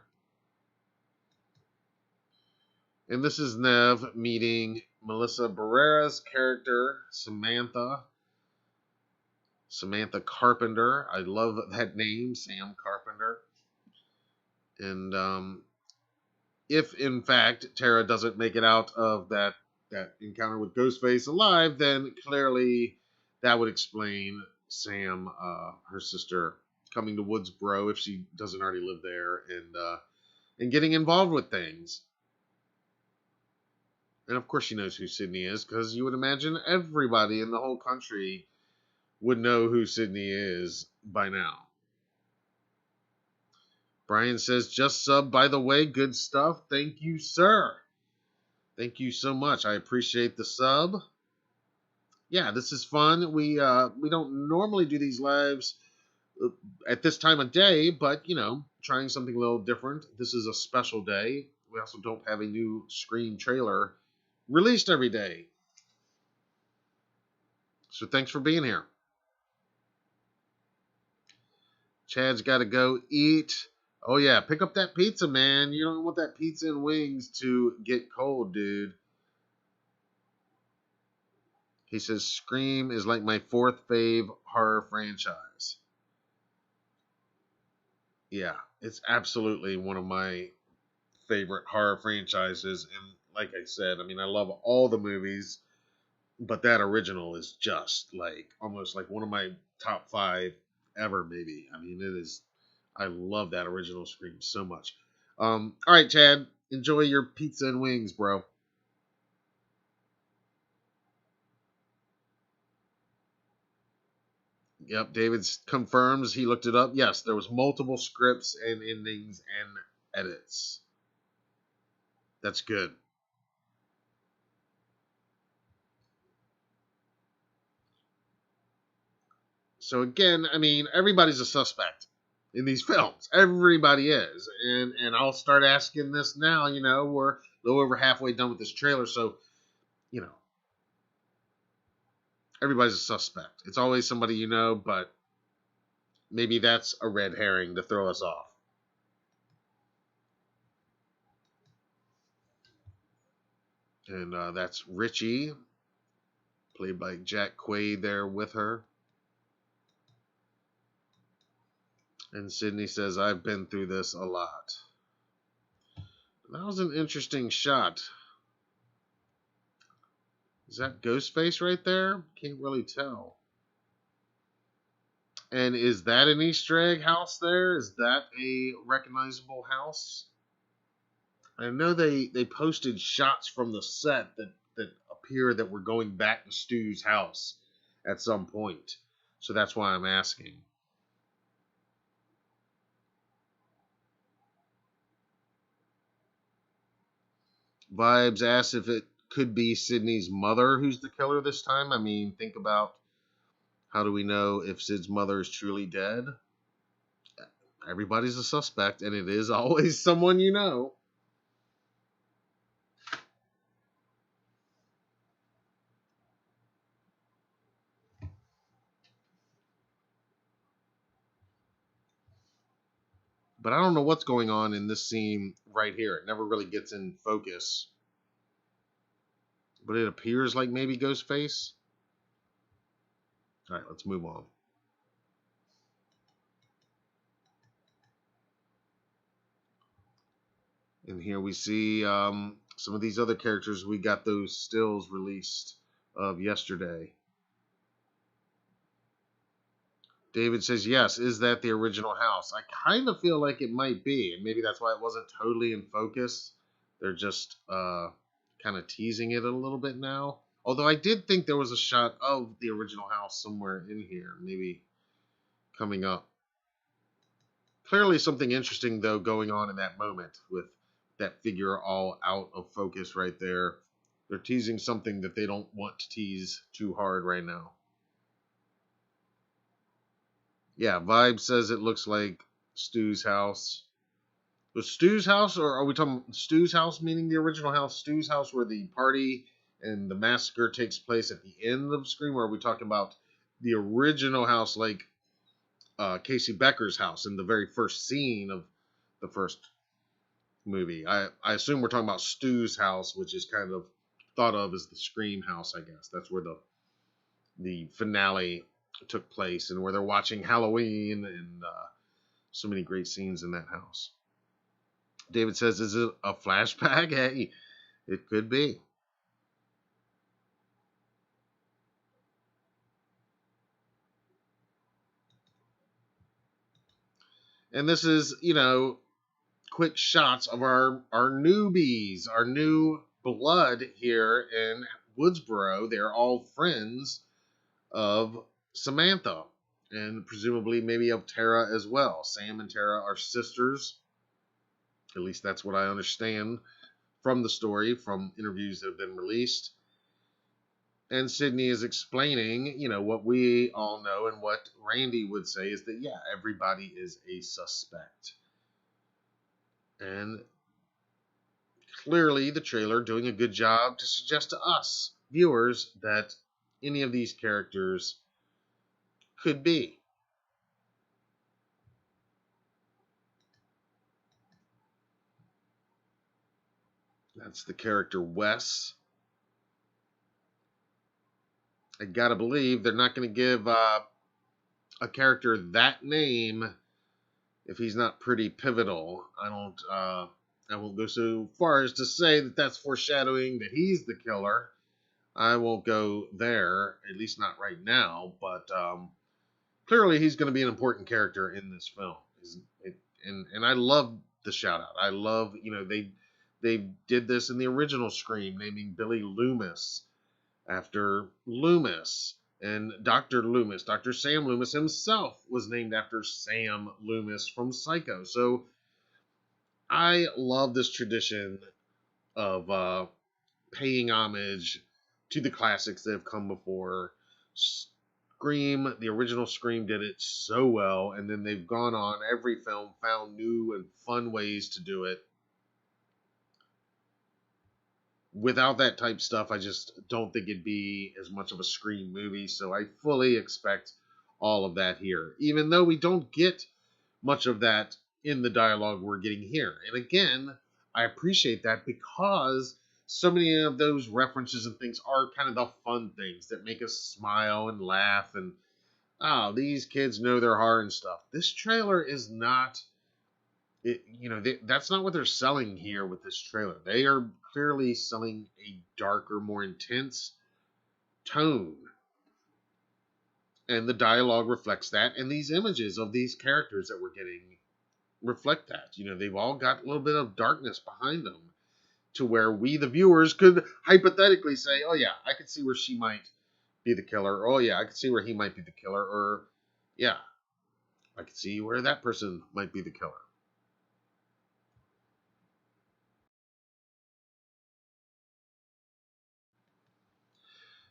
And this is Nev meeting Melissa Barrera's character, Samantha Carpenter. I love that name, Sam Carpenter. And if, in fact, Tara doesn't make it out of that encounter with Ghostface alive, then clearly that would explain Sam, her sister, coming to Woodsboro if she doesn't already live there, and getting involved with things. And of course she knows who Sydney is, because you would imagine everybody in the whole country would know who Sydney is by now. Brian says, just sub, by the way, good stuff. Thank you, sir. Thank you so much. I appreciate the sub. Yeah, this is fun. We don't normally do these lives at this time of day, but, trying something a little different. This is a special day. We also don't have a new Scream trailer released every day. So thanks for being here. Chad's got to go eat. Oh, yeah, pick up that pizza, man. You don't want that pizza and wings to get cold, dude. He says, Scream is like my 4th fave horror franchise. Yeah, it's absolutely one of my favorite horror franchises. And like I said, I mean, I love all the movies, but that original is just like almost like one of my top 5 ever, maybe. I mean, it is. I love that original Scream so much. All right, Chad, enjoy your pizza and wings, bro. Yep, David confirms he looked it up. Yes, there was multiple scripts and endings and edits. That's good. So again, I mean, everybody's a suspect in these films. Everybody is. And I'll start asking this now, we're a little over halfway done with this trailer, so, everybody's a suspect. It's always somebody but maybe that's a red herring to throw us off. And that's Richie, played by Jack Quaid there with her. And Sydney says, I've been through this a lot. That was an interesting shot. Is that Ghostface right there? Can't really tell. And is that an Easter egg house there? Is that a recognizable house? I know they posted shots from the set that appear that we're going back to Stu's house at some point. So that's why I'm asking. Vibes asks if it could be Sydney's mother who's the killer this time. I mean, think about, how do we know if Sid's mother is truly dead? Everybody's a suspect, and it is always someone you know. But I don't know what's going on in this scene right here. It never really gets in focus. But it appears like maybe Ghostface. All right, let's move on. And here we see some of these other characters. We got those stills released of yesterday. David says, yes, is that the original house? I kind of feel like it might be, and maybe that's why it wasn't totally in focus. They're just kind of teasing it a little bit now. Although I did think there was a shot of the original house somewhere in here, maybe coming up. Clearly something interesting, though, going on in that moment with that figure all out of focus right there. They're teasing something that they don't want to tease too hard right now. Yeah, Vibe says it looks like Stu's house. Was Stu's house, or are we talking Stu's house, meaning the original house? Stu's house where the party and the massacre takes place at the end of Scream, or are we talking about the original house, like Casey Becker's house in the very first scene of the first movie? I assume we're talking about Stu's house, which is kind of thought of as the Scream house, I guess. That's where the finale took place, and where they're watching Halloween, and so many great scenes in that house. David says, is it a flashback? Hey, it could be. And this is, quick shots of our newbies, our new blood here in Woodsboro. They're all friends of Samantha, and presumably maybe of Tara as well. Sam and Tara are sisters. At least that's what I understand from the story, from interviews that have been released. And Sydney is explaining, what we all know and what Randy would say is that, yeah, everybody is a suspect. And clearly the trailer doing a good job to suggest to us, viewers, that any of these characters could be. That's the character Wes. I gotta believe they're not going to give a character that name if he's not pretty pivotal. I won't go so far as to say that that's foreshadowing that he's the killer. I won't go there, at least not right now. But clearly, he's going to be an important character in this film. And I love the shout out. I love, they did this in the original Scream, naming Billy Loomis after Loomis. And Dr. Loomis, Dr. Sam Loomis himself, was named after Sam Loomis from Psycho. So I love this tradition of paying homage to the classics that have come before. Scream, the original Scream, did it so well, and then they've gone on, every film found new and fun ways to do it. Without that type stuff, I just don't think it'd be as much of a Scream movie, so I fully expect all of that here, even though we don't get much of that in the dialogue we're getting here. And again, I appreciate that because so many of those references and things are kind of the fun things that make us smile and laugh, and these kids know their heart and stuff. This trailer is not, that's not what they're selling here with this trailer. They are clearly selling a darker, more intense tone. And the dialogue reflects that, and these images of these characters that we're getting reflect that. You know, they've all got a little bit of darkness behind them to where we, the viewers, could hypothetically say, oh, yeah, I could see where she might be the killer. Or, oh, yeah, I could see where he might be the killer. Or, yeah, I could see where that person might be the killer.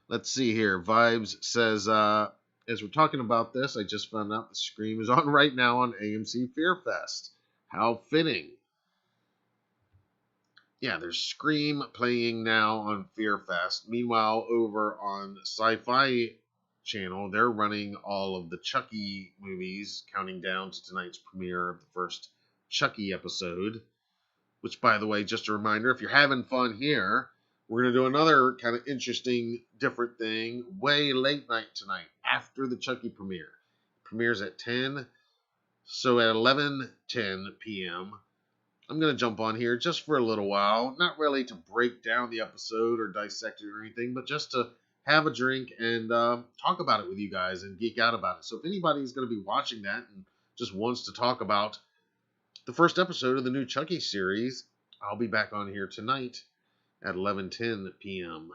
Let's see here. Vibes says, as we're talking about this, I just found out the Scream is on right now on AMC Fear Fest. How fitting. Yeah, there's Scream playing now on Fear Fest. Meanwhile, over on Sci-Fi Channel, they're running all of the Chucky movies, counting down to tonight's premiere of the first Chucky episode. Which, by the way, just a reminder, if you're having fun here, we're going to do another kind of interesting, different thing way late night tonight, after the Chucky premiere. Premieres at 10, so at 11:10 p.m., I'm going to jump on here just for a little while, not really to break down the episode or dissect it or anything, but just to have a drink and talk about it with you guys and geek out about it. So if anybody's going to be watching that and just wants to talk about the first episode of the new Chucky series, I'll be back on here tonight at 11:10 p.m.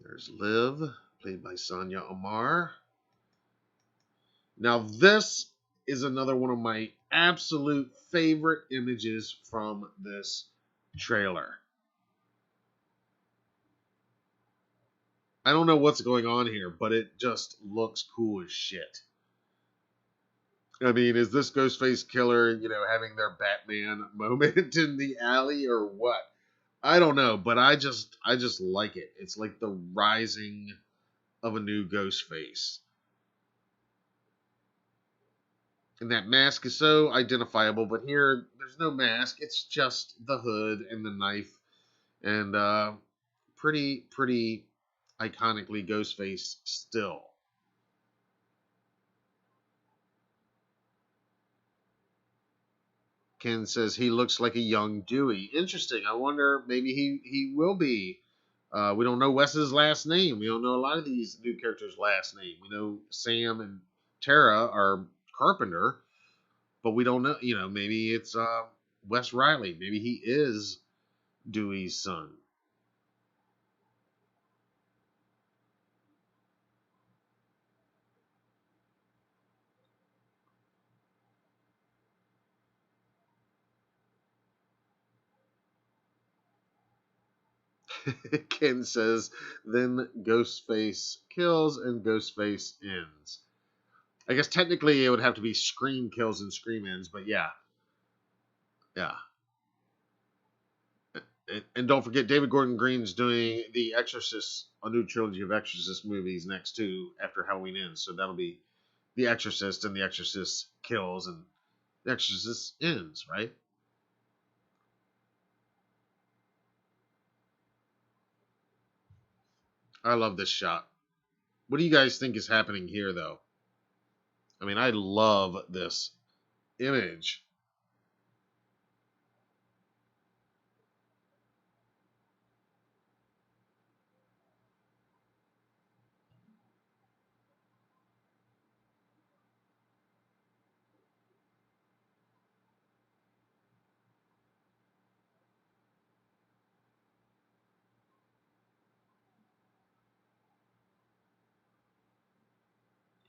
There's Liv, played by Sonia Amar. Now this is another one of my absolute favorite images from this trailer. I don't know what's going on here, but it just looks cool as shit. I mean, is this Ghostface killer, you know, having their Batman moment in the alley or what? I don't know, but I just like it. It's like the rising of a new Ghostface. And that mask is so identifiable, but here there's no mask. It's just the hood and the knife. And pretty iconically Ghostface still. Ken says he looks like a young Dewey. Interesting. I wonder, maybe he will be. We don't know Wes's last name. We don't know a lot of these new characters' last name. We know Sam and Tara are Carpenter, but we don't know. You know, maybe it's Wes Riley. Maybe he is Dewey's son. Ken says, then Ghostface kills and Ghostface ends. I guess technically it would have to be Scream kills and Scream ends, but yeah. Yeah. And don't forget, David Gordon Green's doing The Exorcist, a new trilogy of Exorcist movies next to after Halloween ends. So that'll be The Exorcist and The Exorcist kills and The Exorcist ends, right? I love this shot. What do you guys think is happening here, though? I mean, I love this image.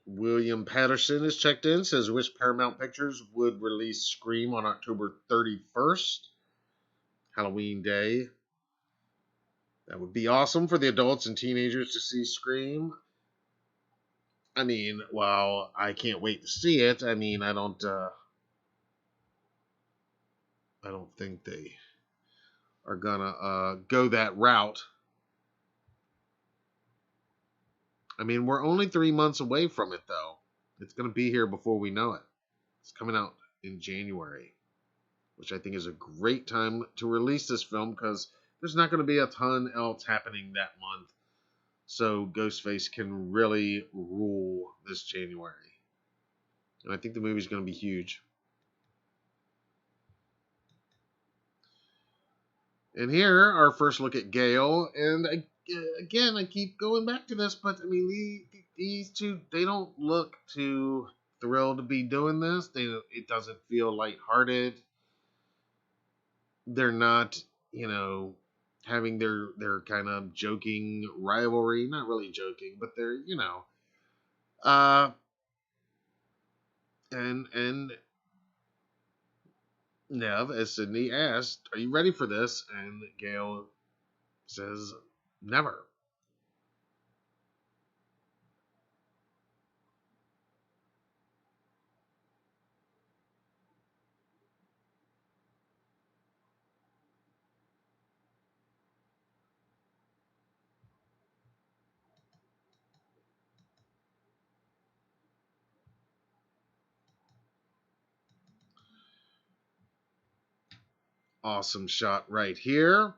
William Patterson is checked in, says wish Paramount Pictures would release Scream on October 31st, Halloween Day. That would be awesome for the adults and teenagers to see Scream. I mean, well, I can't wait to see it. I mean, I don't think they are gonna go that route. I mean, we're only 3 months away from it, though. It's gonna be here before we know it. It's coming out in January, which I think is a great time to release this film because there's not going to be a ton else happening that month. So Ghostface can really rule this January. And I think the movie's going to be huge. And here, our first look at Gale. And again, I keep going back to this, but I mean, these two, they don't look too thrilled to be doing this. It doesn't feel lighthearted. They're not, you know, having their kind of joking rivalry. Not really joking, but they're, you know, uh, and Nev, as Sydney asked, "Are you ready for this?" And Gail says, "Never." Awesome shot right here.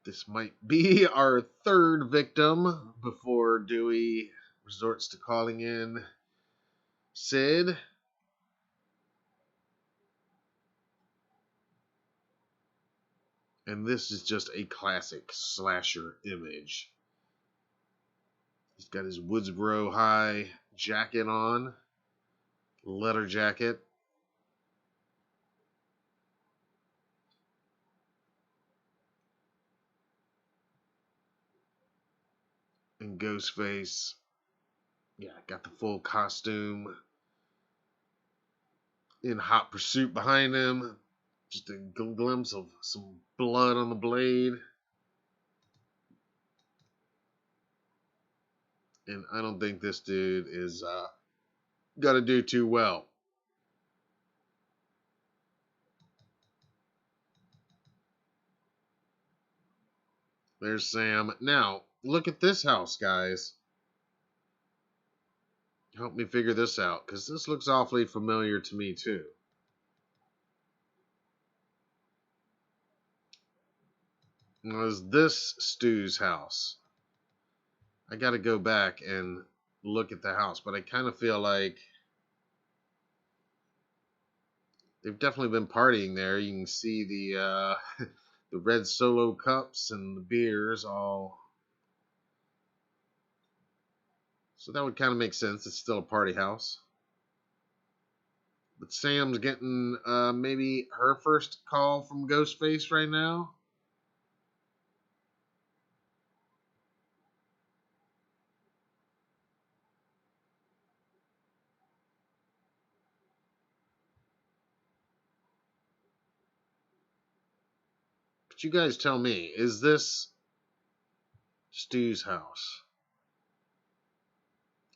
This might be our third victim before Dewey resorts to calling in Sid. And this is just a classic slasher image. He's got his Woodsboro High jacket on, leather jacket. And Ghostface, yeah, got the full costume. In hot pursuit behind him. Just a glimpse of some blood on the blade. And I don't think this dude is gonna do too well. There's Sam. Now, look at this house, guys. Help me figure this out, because this looks awfully familiar to me, too. Was this Stu's house? I got to go back and look at the house, but I kind of feel like they've definitely been partying there. You can see the the red Solo cups and the beers all. So that would kind of make sense. It's still a party house. But Sam's getting maybe her first call from Ghostface right now. But you guys tell me, is this Stu's house?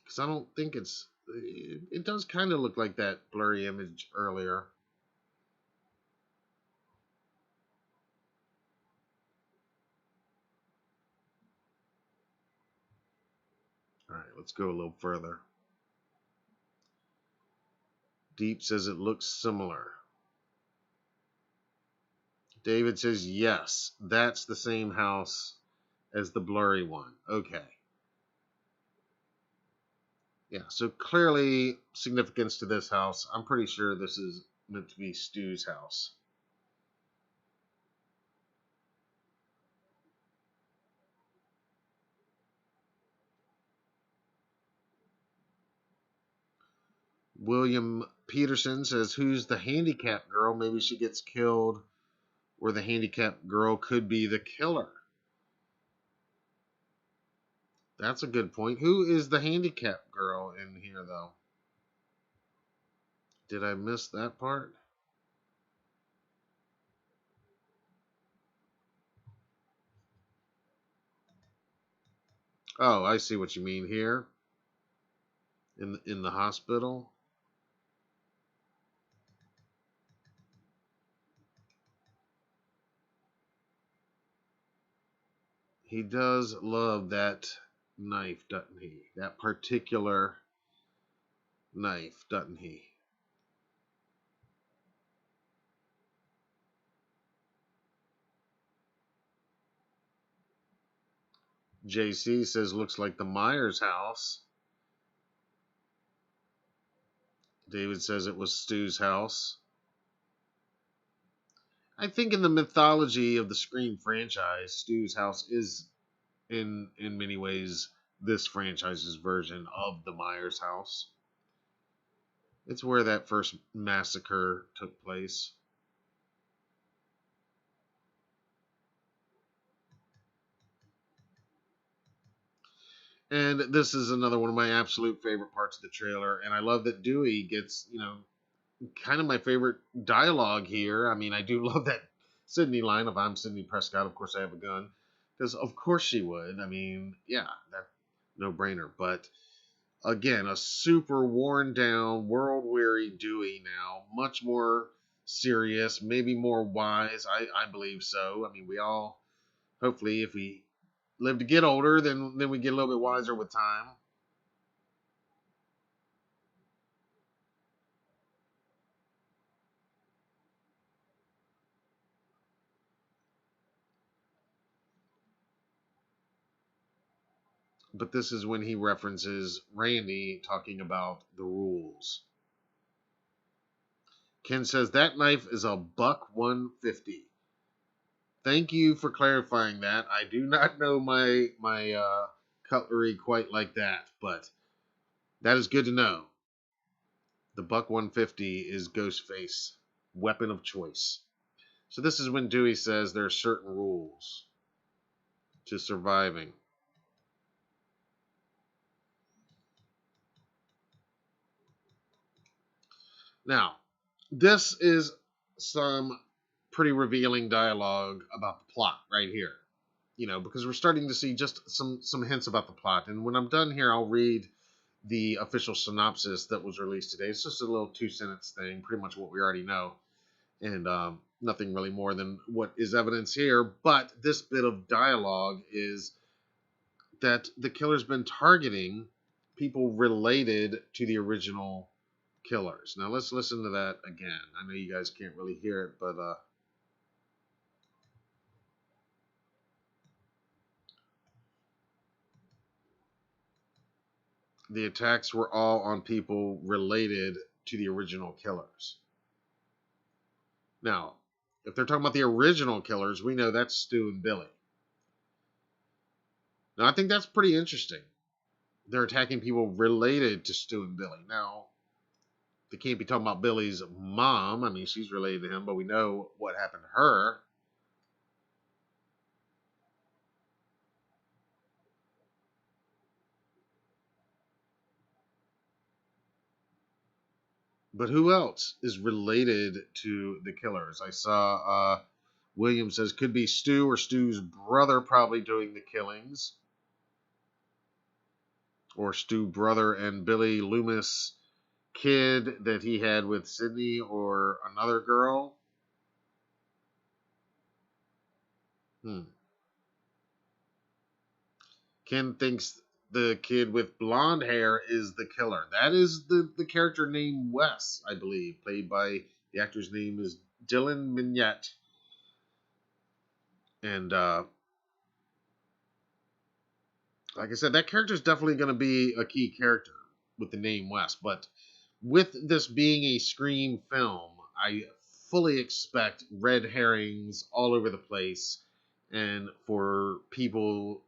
Because I don't think it's. It does kind of look like that blurry image earlier. All right, let's go a little further. Deep says it looks similar. David says yes, that's the same house as the blurry one. Okay. Yeah, so clearly significance to this house. I'm pretty sure this is meant to be Stu's house. William Peterson says, "Who's the handicapped girl? Maybe she gets killed where the handicapped girl could be the killer." That's a good point. Who is the handicapped girl in here, though? Did I miss that part? Oh, I see what you mean here. In the hospital. He does love that knife, doesn't he? That particular knife, doesn't he? JC says looks like the Myers house. David says it was Stu's house. I think in the mythology of the Scream franchise, Stu's house is in many ways this franchise's version of the Myers house. It's where that first massacre took place. And this is another one of my absolute favorite parts of the trailer. And I love that Dewey gets, kind of my favorite dialogue here. I mean, I do love that Sydney line. If I'm Sydney Prescott, of course I have a gun. Because of course she would. I mean, yeah, that no brainer. But again, a super worn down, world weary Dewey now, much more serious, maybe more wise. I believe so. I mean, we all hopefully, if we live to get older, then we get a little bit wiser with time. But this is when he references Randy talking about the rules. Ken says that knife is a $150. Thank you for clarifying that. I do not know my cutlery quite like that, but that is good to know. The $150 is Ghostface weapon of choice. So this is when Dewey says there are certain rules to surviving. Now, this is some pretty revealing dialogue about the plot right here. Because we're starting to see just some hints about the plot. And when I'm done here, I'll read the official synopsis that was released today. It's just a little 2-sentence thing, pretty much what we already know, and nothing really more than what is evidence here. But this bit of dialogue is that the killer's been targeting people related to the original killers. Now let's listen to that again. I know you guys can't really hear it, but the attacks were all on people related to the original killers. Now, if they're talking about the original killers, we know that's Stu and Billy. Now, I think that's pretty interesting. They're attacking people related to Stu and Billy. Now, they can't be talking about Billy's mom. I mean, she's related to him, but we know what happened to her. But who else is related to the killers? I saw William says could be Stu or Stu's brother probably doing the killings. Or Stu brother and Billy Loomis kid that he had with Sydney or another girl. Ken thinks the kid with blonde hair is the killer. That is the character named Wes, I believe, played by the actor's name is Dylan Mignette. And like I said, that character is definitely going to be a key character with the name Wes. But with this being a Scream film, I fully expect red herrings all over the place. And for people,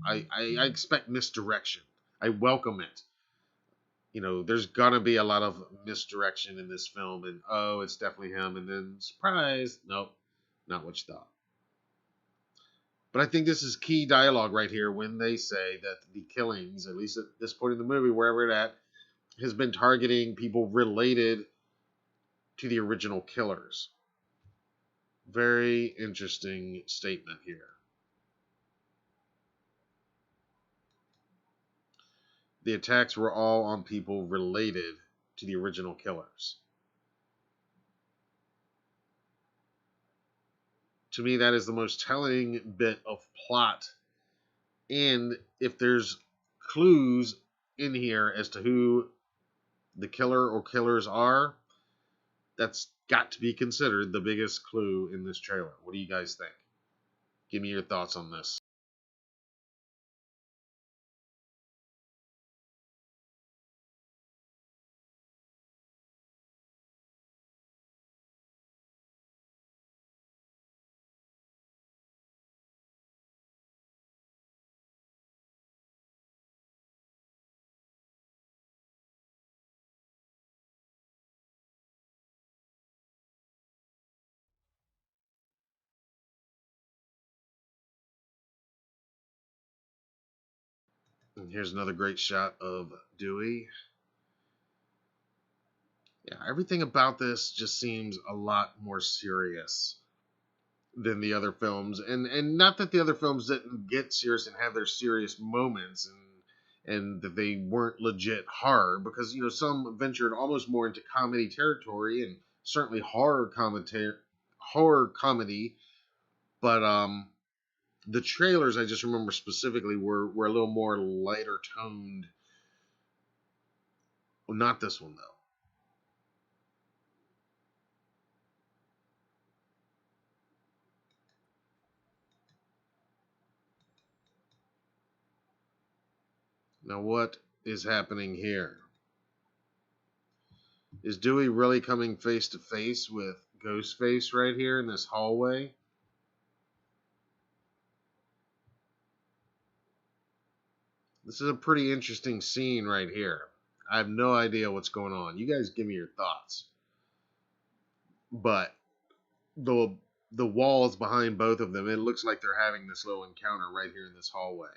I expect misdirection. I welcome it. There's gonna be a lot of misdirection in this film, and oh, it's definitely him, and then surprise, nope, not what you thought. But I think this is key dialogue right here when they say that the killings, at least at this point in the movie, wherever it at, has been targeting people related to the original killers. Very interesting statement here. The attacks were all on people related to the original killers. To me, that is the most telling bit of plot. And if there's clues in here as to who the killer or killers are, that's got to be considered the biggest clue in this trailer. What do you guys think? Give me your thoughts on this. And here's another great shot of Dewey. Yeah, everything about this just seems a lot more serious than the other films, and not that the other films didn't get serious and have their serious moments, and that they weren't legit horror, because some ventured almost more into comedy territory, and certainly horror comedy, but the trailers I just remember specifically were a little more lighter toned. Well, not this one though. Now what is happening here? Is Dewey really coming face to face with Ghostface right here in this hallway? This is a pretty interesting scene right here. I have no idea what's going on. You guys give me your thoughts. But the the walls behind both of them, it looks like they're having this little encounter right here in this hallway.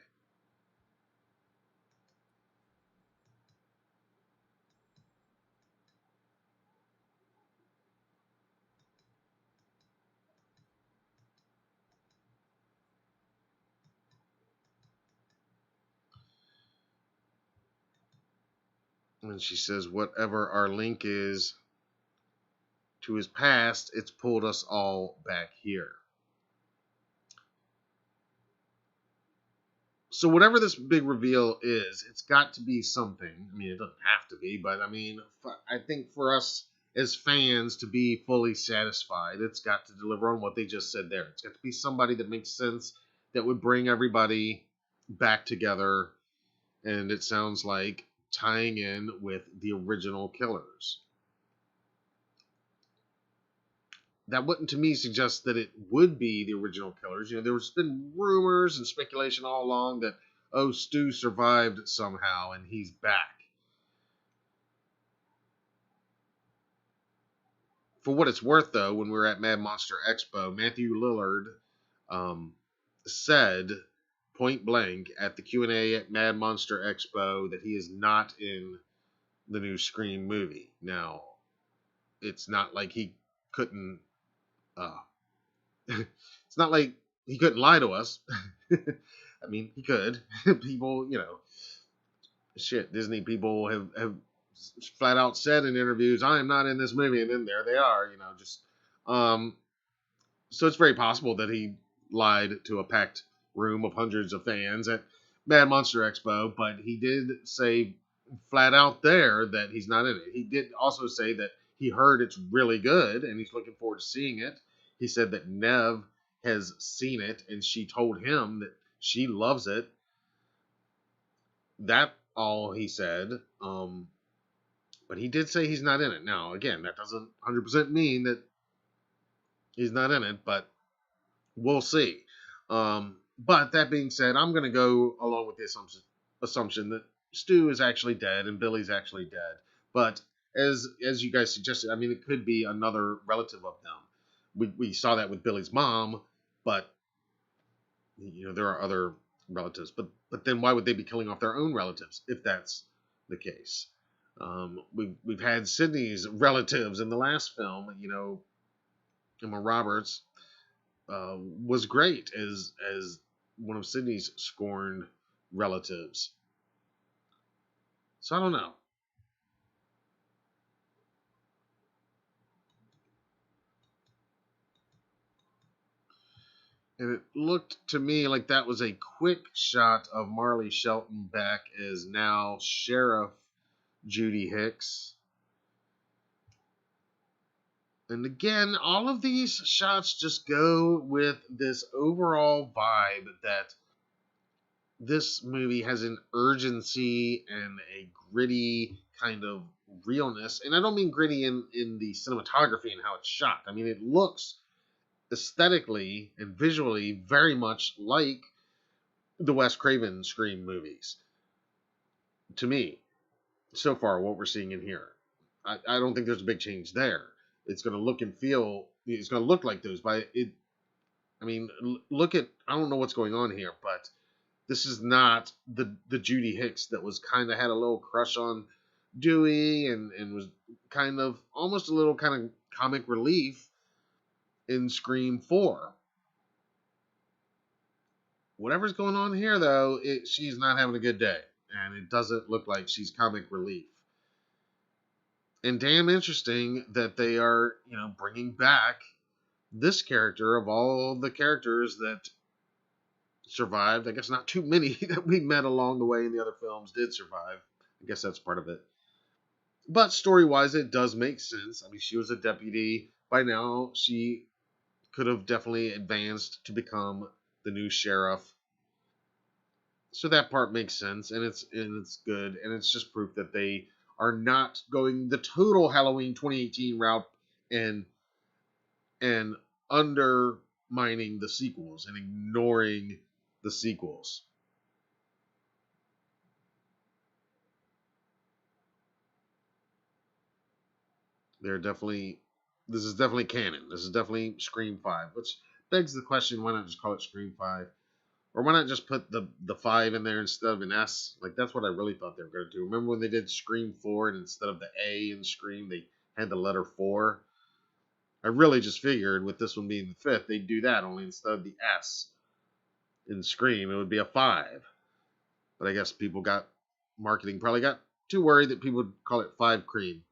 And she says, whatever our link is to his past, it's pulled us all back here. So whatever this big reveal is, it's got to be something. I mean, it doesn't have to be, but I mean, I think for us as fans to be fully satisfied, it's got to deliver on what they just said there. It's got to be somebody that makes sense, that would bring everybody back together, and it sounds like tying in with the original killers. That wouldn't to me suggest that it would be the original killers. There's been rumors and speculation all along that, oh, Stu survived somehow and he's back. For what it's worth, though, when we were at Mad Monster Expo, Matthew Lillard said point blank at the Q&A at Mad Monster Expo that he is not in the new Scream movie. Now, it's not like he couldn't it's not like he couldn't lie to us. I mean, he could. People, shit, Disney people have flat out said in interviews, I am not in this movie, and then there they are, just so it's very possible that he lied to a packed room of hundreds of fans at Mad Monster Expo, but he did say flat out there that he's not in it. He did also say that he heard it's really good and he's looking forward to seeing it. He said that Nev has seen it and she told him that she loves it. That all he said. But he did say he's not in it. Now, again, that doesn't 100% mean that he's not in it, but we'll see. But that being said, I'm going to go along with the assumption that Stu is actually dead and Billy's actually dead. But as you guys suggested, I mean, it could be another relative of them. We saw that with Billy's mom, but there are other relatives. But then why would they be killing off their own relatives if that's the case? We've had Sydney's relatives in the last film. Emma Roberts was great as one of Sydney's scorned relatives. So I don't know. And it looked to me like that was a quick shot of Marley Shelton back as now Sheriff Judy Hicks. And again, all of these shots just go with this overall vibe that this movie has an urgency and a gritty kind of realness. And I don't mean gritty in the cinematography and how it's shot. I mean, it looks aesthetically and visually very much like the Wes Craven Scream movies. To me, so far, what we're seeing in here. I don't think there's a big change there. It's going to look and feel, it's going to look like those. But I mean, look at, I don't know what's going on here, but This is not the Judy Hicks that was kind of had a little crush on Dewey and was kind of almost a little kind of comic relief in Scream 4. Whatever's going on here, though, she's not having a good day, and it doesn't look like she's comic relief. And damn interesting that they are, bringing back this character of all the characters that survived. I guess not too many that we met along the way in the other films did survive. I guess that's part of it. But story-wise, it does make sense. I mean, she was a deputy. By now, she could have definitely advanced to become the new sheriff. So that part makes sense, and it's good, and it's just proof that they are not going the total Halloween 2018 route and undermining the sequels and ignoring the sequels. This is definitely canon. This is definitely Scream 5, which begs the question, why not just call it Scream 5? Or why not just put the 5 in there instead of an S? Like, that's what I really thought they were going to do. Remember when they did Scream 4 and instead of the A in Scream, they had the letter 4? I really just figured with this one being the 5th, they'd do that, only instead of the S in Scream, it would be a 5. But I guess marketing probably got too worried that people would call it 5 Cream.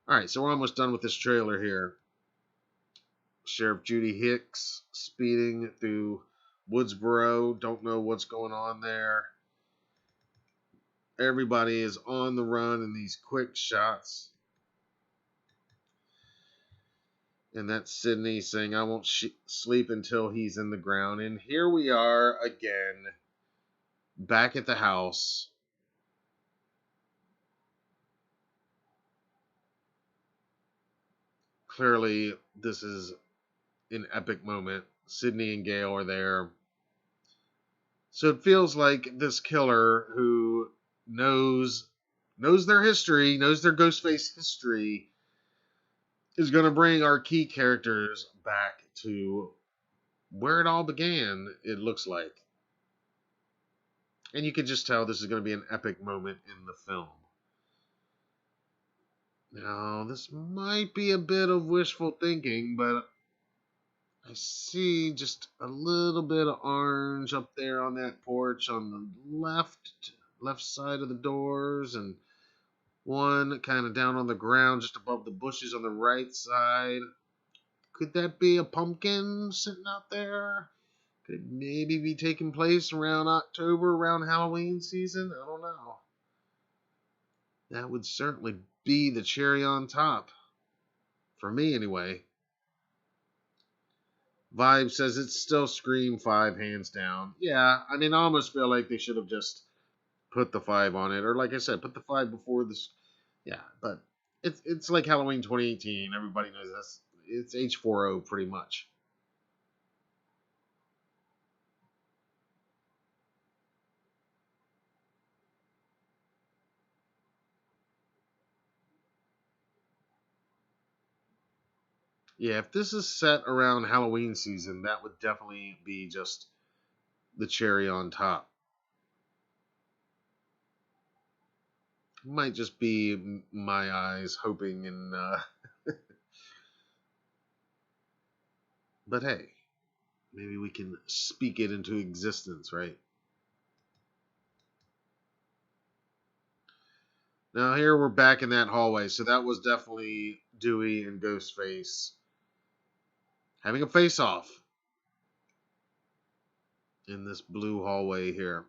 Alright, so we're almost done with this trailer here. Sheriff Judy Hicks speeding through Woodsboro. Don't know what's going on there. Everybody is on the run in these quick shots. And that's Sidney saying, I won't sleep until he's in the ground. And here we are again, back at the house. Clearly, this is an epic moment. Sidney and Gail are there. So it feels like this killer who knows their history, knows their Ghostface history, is going to bring our key characters back to where it all began, it looks like. And you can just tell this is going to be an epic moment in the film. Now, this might be a bit of wishful thinking, but I see just a little bit of orange up there on that porch on the left side of the doors, and one kind of down on the ground just above the bushes on the right side. Could that be a pumpkin sitting out there? Could it maybe be taking place around October, around Halloween season? I don't know. That would certainly be the cherry on top. For me, anyway. Vibe says it's still Scream 5, hands down. Yeah, I mean, I almost feel like they should have just put the 5 on it. Or like I said, put the 5 before this. Yeah, but it's like Halloween 2018. Everybody knows this. It's H4O pretty much. Yeah, if this is set around Halloween season, that would definitely be just the cherry on top. Might just be my eyes hoping and but hey, maybe we can speak it into existence, right? Now here we're back in that hallway, so that was definitely Dewey and Ghostface having a face-off in this blue hallway here.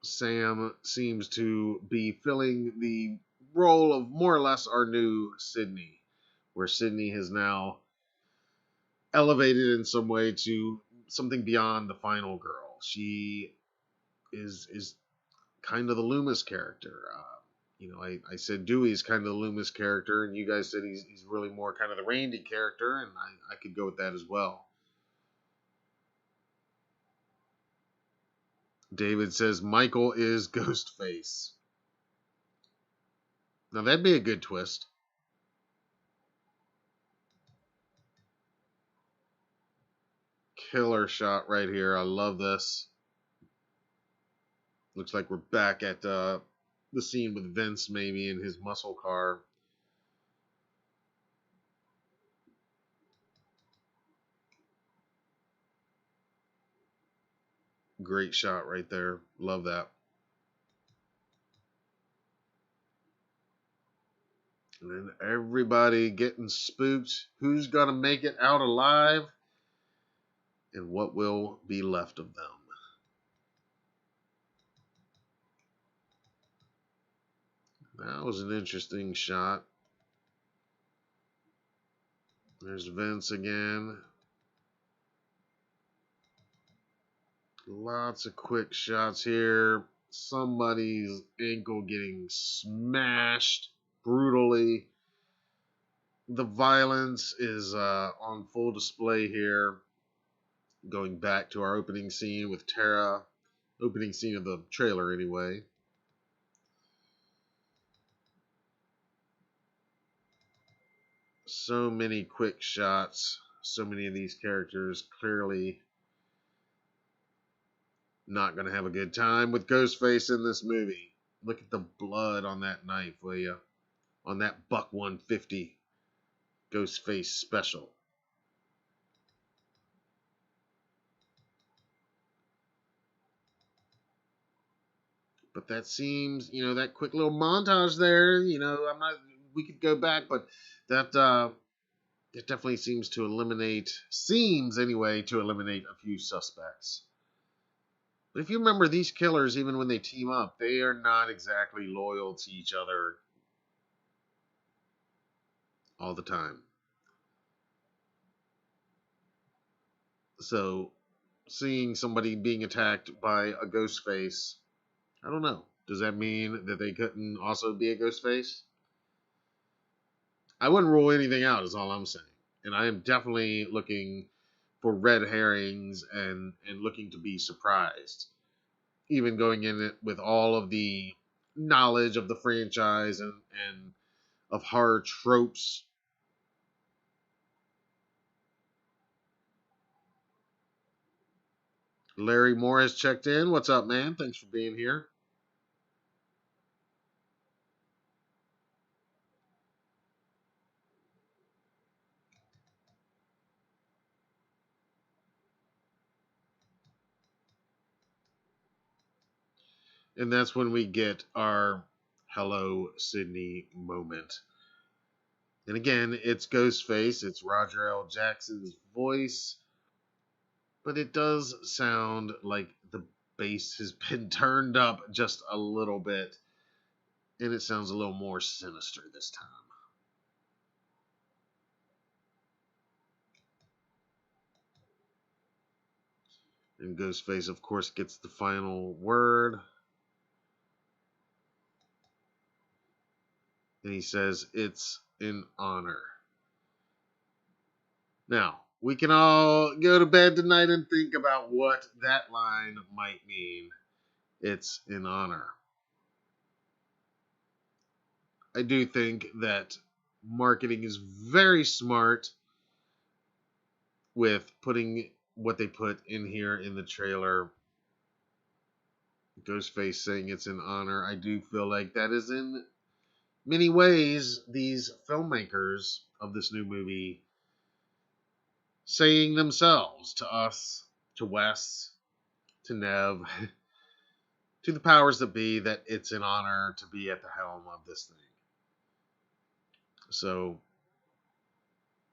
Sam seems to be filling the role of more or less our new Sidney, where Sidney has now elevated in some way to something beyond the final girl. She is kind of the Loomis character. I said Dewey's kind of the Loomis character, and you guys said he's really more kind of the Randy character, and I could go with that as well. David says Michael is Ghostface. Now that'd be a good twist. killer shot right here. I love this. Looks like we're back at the scene with Vince, maybe, in his muscle car. Great shot right there. Love that. And then everybody getting spooked. Who's going to make it out alive? And what will be left of them? That was an interesting shot. There's Vince again. Lots of quick shots here. Somebody's ankle getting smashed brutally. The violence is on full display here. Going back to our opening scene with Tara. Opening scene of the trailer, anyway. So many quick shots. So many of these characters clearly not going to have a good time with Ghostface in this movie. Look at the blood on that knife, will you? On that Buck 150 Ghostface special. But that seems, that quick little montage there, we could go back, but that it definitely seems to eliminate a few suspects. But if you remember, these killers, even when they team up, they are not exactly loyal to each other all the time. So, seeing somebody being attacked by a ghost face, I don't know. Does that mean that they couldn't also be a ghost face? I wouldn't rule anything out, is all I'm saying. And I am definitely looking for red herrings and looking to be surprised. Even going in it with all of the knowledge of the franchise and of horror tropes. Larry Moore has checked in. What's up, man? Thanks for being here. And that's when we get our Hello Sydney moment. And again, it's Ghostface. It's Roger L. Jackson's voice. But it does sound like the bass has been turned up just a little bit. And it sounds a little more sinister this time. And Ghostface, of course, gets the final word. And he says, "It's an honor." Now, we can all go to bed tonight and think about what that line might mean. It's an honor. I do think that marketing is very smart with putting what they put in here in the trailer. Ghostface saying it's an honor. I do feel like that is in many ways these filmmakers of this new movie saying themselves to us, to Wes, to Nev, to the powers that be, that it's an honor to be at the helm of this thing. So,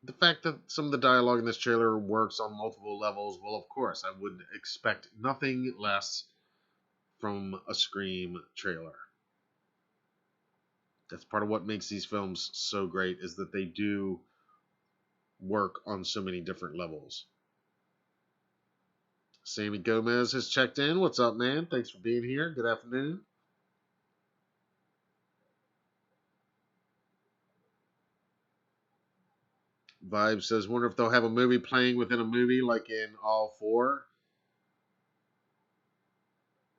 the fact that some of the dialogue in this trailer works on multiple levels, well, of course, I would expect nothing less from a Scream trailer. That's part of what makes these films so great, is that they do work on so many different levels. Sammy Gomez has checked in. What's up, man? Thanks for being here. Good afternoon. Vibe says, wonder if they'll have a movie playing within a movie like in All Four.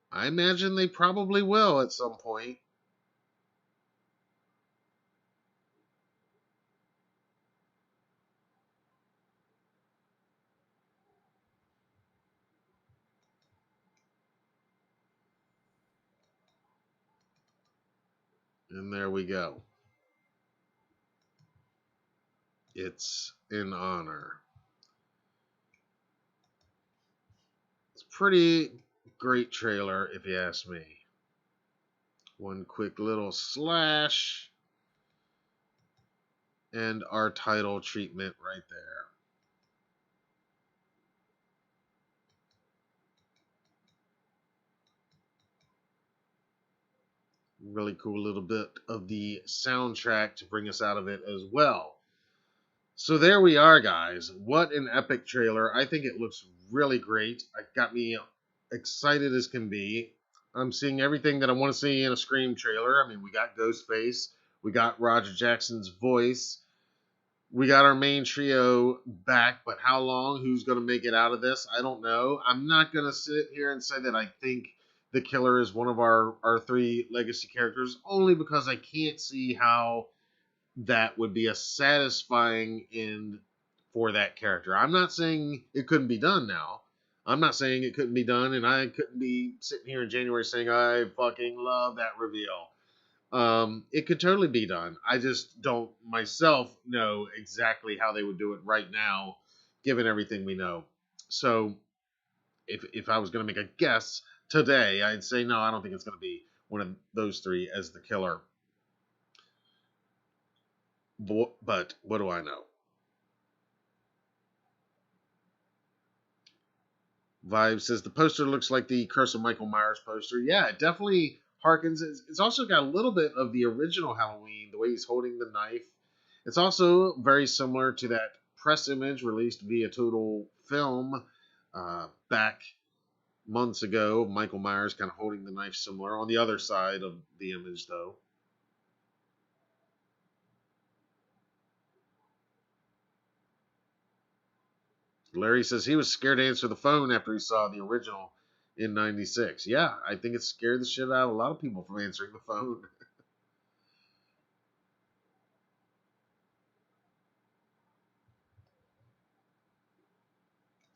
I imagine they probably will at some point. And there we go. It's in honor. It's a pretty great trailer, if you ask me. One quick little slash, and our title treatment right there. Really cool little bit of the soundtrack to bring us out of it as well. So there we are, guys. What an epic trailer. I think it looks really great. It got me excited as can be. I'm seeing everything that I want to see in a Scream trailer. I mean, we got Ghostface. We got Roger Jackson's voice. We got our main trio back, but how long? Who's going to make it out of this? I don't know. I'm not going to sit here and say that I think the killer is one of our three legacy characters, only because I can't see how that would be a satisfying end for that character. I'm not saying it couldn't be done now. I'm not saying it couldn't be done, and I couldn't be sitting here in January saying I fucking love that reveal. It could totally be done. I just don't myself know exactly how they would do it right now, given everything we know. So, if I was going to make a guess today, I'd say no, I don't think it's going to be one of those three as the killer. But what do I know? Vibe says the poster looks like the Curse of Michael Myers poster. Yeah, it definitely harkens. It's also got a little bit of the original Halloween, the way he's holding the knife. It's also very similar to that press image released via Total Film back months ago. Michael Myers kind of holding the knife similar. On the other side of the image, though. Larry says he was scared to answer the phone after he saw the original in '96. Yeah, I think it scared the shit out of a lot of people from answering the phone.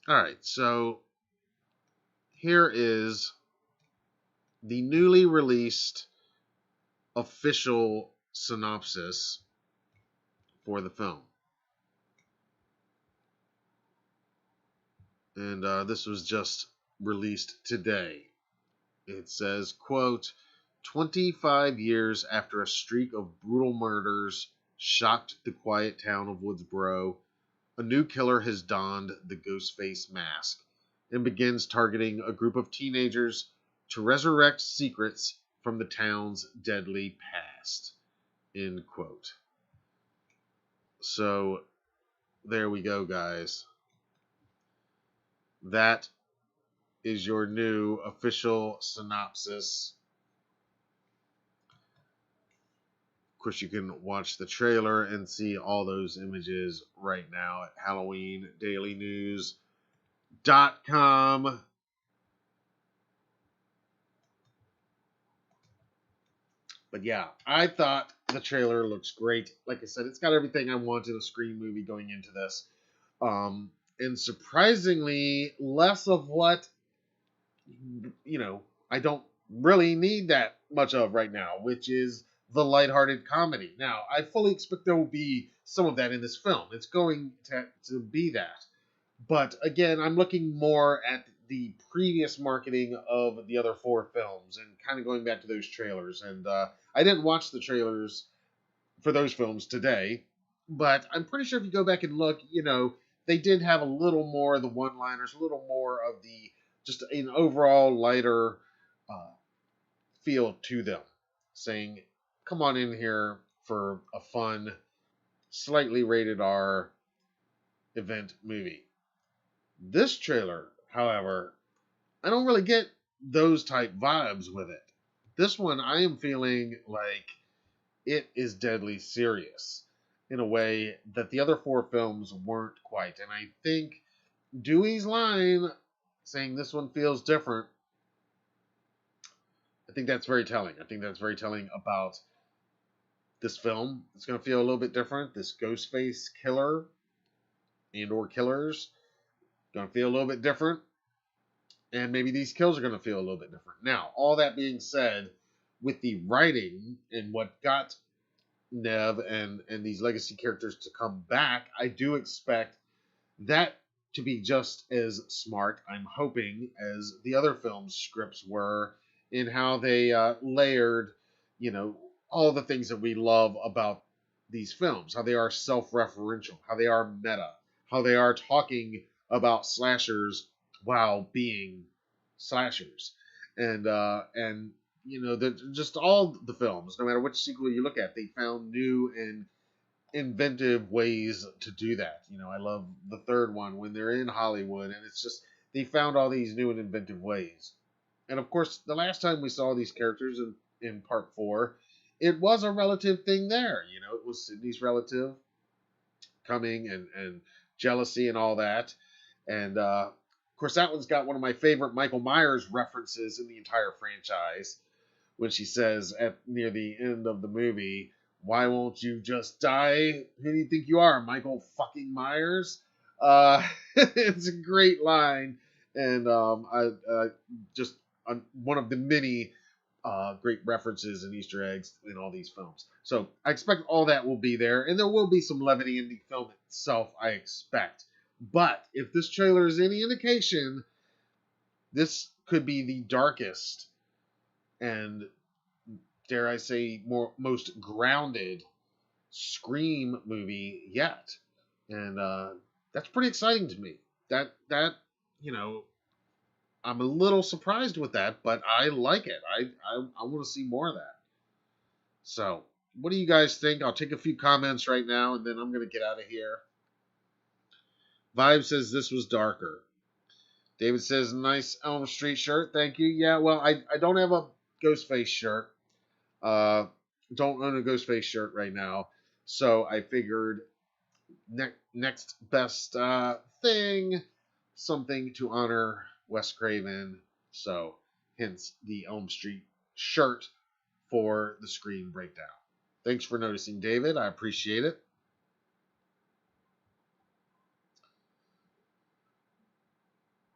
All right, so here is the newly released official synopsis for the film. And this was just released today. It says, quote, 25 years after a streak of brutal murders shocked the quiet town of Woodsboro, a new killer has donned the Ghostface mask and begins targeting a group of teenagers to resurrect secrets from the town's deadly past. End quote. So, there we go, guys. That is your new official synopsis. Of course, you can watch the trailer and see all those images right now at HalloweenDailyNews.com. But yeah, I thought the trailer looks great. Like I said, it's got everything I want in a Scream movie going into this. And surprisingly, less of what, I don't really need that much of right now, which is the lighthearted comedy. Now, I fully expect there will be some of that in this film. It's going to be that. But again, I'm looking more at the previous marketing of the other four films and kind of going back to those trailers. And I didn't watch the trailers for those films today, but I'm pretty sure if you go back and look, they did have a little more of the one-liners, a little more of the just an overall lighter feel to them, saying, come on in here for a fun, slightly rated R event movie. This trailer, however, I don't really get those type vibes with it. This one, I am feeling like it is deadly serious in a way that the other four films weren't quite. And I think Dewey's line saying this one feels different, I think that's very telling. I think that's very telling about this film. It's going to feel a little bit different. This Ghostface killer and or killers going to feel a little bit different. And maybe these kills are going to feel a little bit different. Now, all that being said, with the writing and what got Nev and these legacy characters to come back, I do expect that to be just as smart, I'm hoping, as the other film's scripts were in how they layered, all the things that we love about these films, how they are self-referential, how they are meta, how they are talking about slashers while being slashers, and just all the films, no matter which sequel you look at, they found new and inventive ways to do that. I love the third one when they're in Hollywood, and it's just they found all these new and inventive ways. And of course, the last time we saw these characters in part 4, it was a relative thing there. It was Sydney's relative coming and jealousy and all that. And of course, that one's got one of my favorite Michael Myers references in the entire franchise when she says at near the end of the movie, "Why won't you just die? Who do you think you are, Michael fucking Myers?" It's a great line, and I just one of the many great references and Easter eggs in all these films. So I expect all that will be there, and there will be some levity in the film itself, I expect. But if this trailer is any indication, this could be the darkest and, dare I say, most grounded Scream movie yet, and that's pretty exciting to me. That I'm a little surprised with that, but I like it. I want to see more of that. So, what do you guys think? I'll take a few comments right now, and then I'm going to get out of here. Vibe says this was darker. David says, nice Elm Street shirt. Thank you. Yeah, well, I don't have a Ghostface shirt. Don't own a Ghostface shirt right now. So I figured next best thing, something to honor Wes Craven. So hence the Elm Street shirt for the Scream breakdown. Thanks for noticing, David. I appreciate it.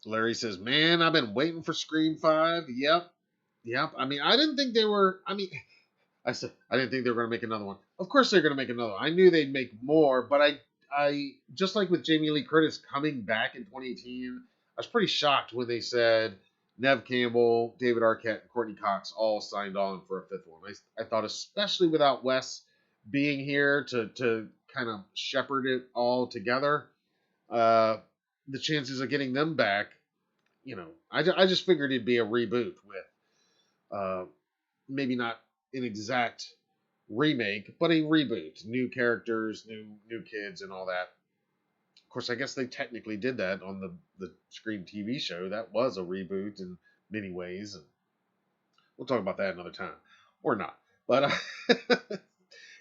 Larry says, man, I've been waiting for Scream 5. Yep. I mean, I didn't think they were... I didn't think they were going to make another one. Of course they're going to make another one. I knew they'd make more, but I just like with Jamie Lee Curtis coming back in 2018, I was pretty shocked when they said Neve Campbell, David Arquette, and Courtney Cox all signed on for a 5th one. I thought especially without Wes being here to kind of shepherd it all together, the chances of getting them back, I just figured it'd be a reboot with maybe not an exact remake, but a reboot. New characters, new kids, and all that. Of course, I guess they technically did that on the Scream TV show. That was a reboot in many ways, and we'll talk about that another time, or not. But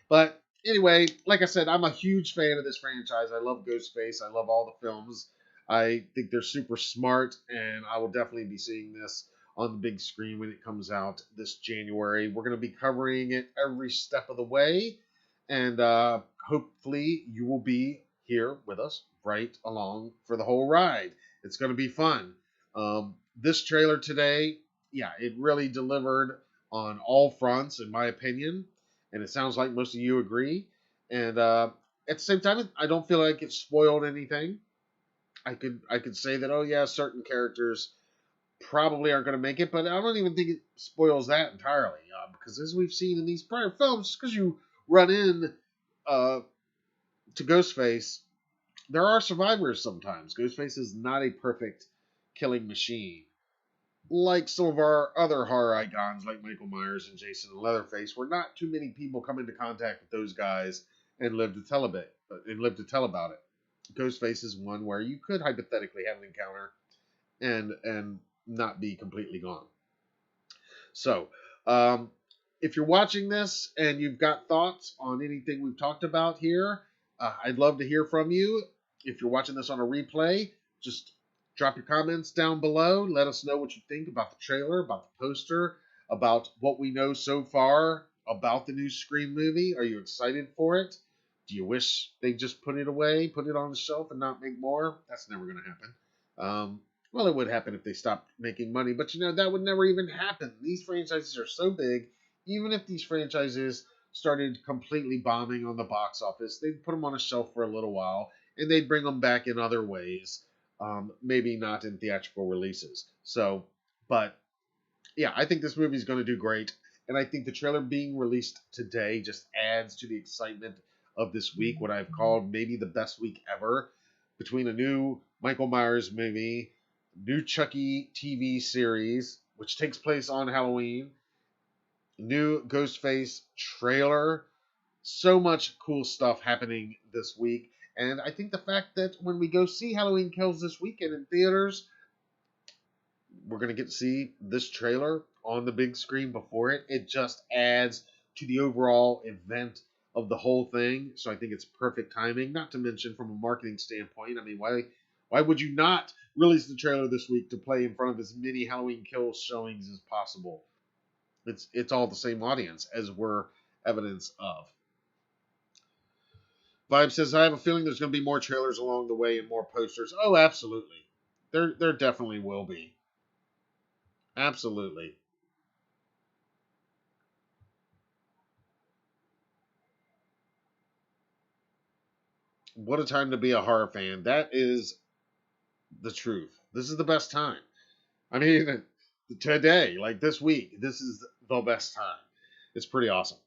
but anyway, like I said, I'm a huge fan of this franchise. I love Ghostface. I love all the films. I think they're super smart, and I will definitely be seeing this on the big screen when it comes out this January. We're going to be covering it every step of the way, and hopefully you will be here with us right along for the whole ride. It's going to be fun. This trailer today, yeah, it really delivered on all fronts, in my opinion, and it sounds like most of you agree. And at the same time, I don't feel like it spoiled anything. I could say that, oh yeah, certain characters probably aren't going to make it, but I don't even think it spoils that entirely, because as we've seen in these prior films, just because you run in to Ghostface, there are survivors sometimes. Ghostface is not a perfect killing machine, like some of our other horror icons like Michael Myers and Jason and Leatherface, where not too many people come into contact with those guys and live to tell about it. Ghostface is one where you could hypothetically have an encounter and not be completely gone. So, if you're watching this and you've got thoughts on anything we've talked about here, I'd love to hear from you. If you're watching this on a replay, just drop your comments down below. Let us know what you think about the trailer, about the poster, about what we know so far about the new Scream movie. Are you excited for it? Do you wish they just put it away, put it on the shelf, and not make more? That's never going to happen. Well, it would happen if they stopped making money, but that would never even happen. These franchises are so big, even if these franchises started completely bombing on the box office, they'd put them on a shelf for a little while, and they'd bring them back in other ways. Maybe not in theatrical releases. So, but yeah, I think this movie is going to do great. And I think the trailer being released today just adds to the excitement of this week, what I've called maybe the best week ever, between a new Michael Myers movie, new Chucky TV series, which takes place on Halloween, new Ghostface trailer. So much cool stuff happening this week. And I think the fact that when we go see Halloween Kills this weekend in theaters, we're going to get to see this trailer on the big screen before it. It just adds to the overall event of the whole thing. So I think it's perfect timing. Not to mention from a marketing standpoint, I mean, why would you not release the trailer this week to play in front of as many Halloween Kills showings as possible? It's all the same audience, as we're evidence of. Vibe says, I have a feeling there's going to be more trailers along the way and more posters. Oh, absolutely. There definitely will be. Absolutely. What a time to be a horror fan. That is the truth. This is the best time. I mean, today, like this week, this is the best time. It's pretty awesome.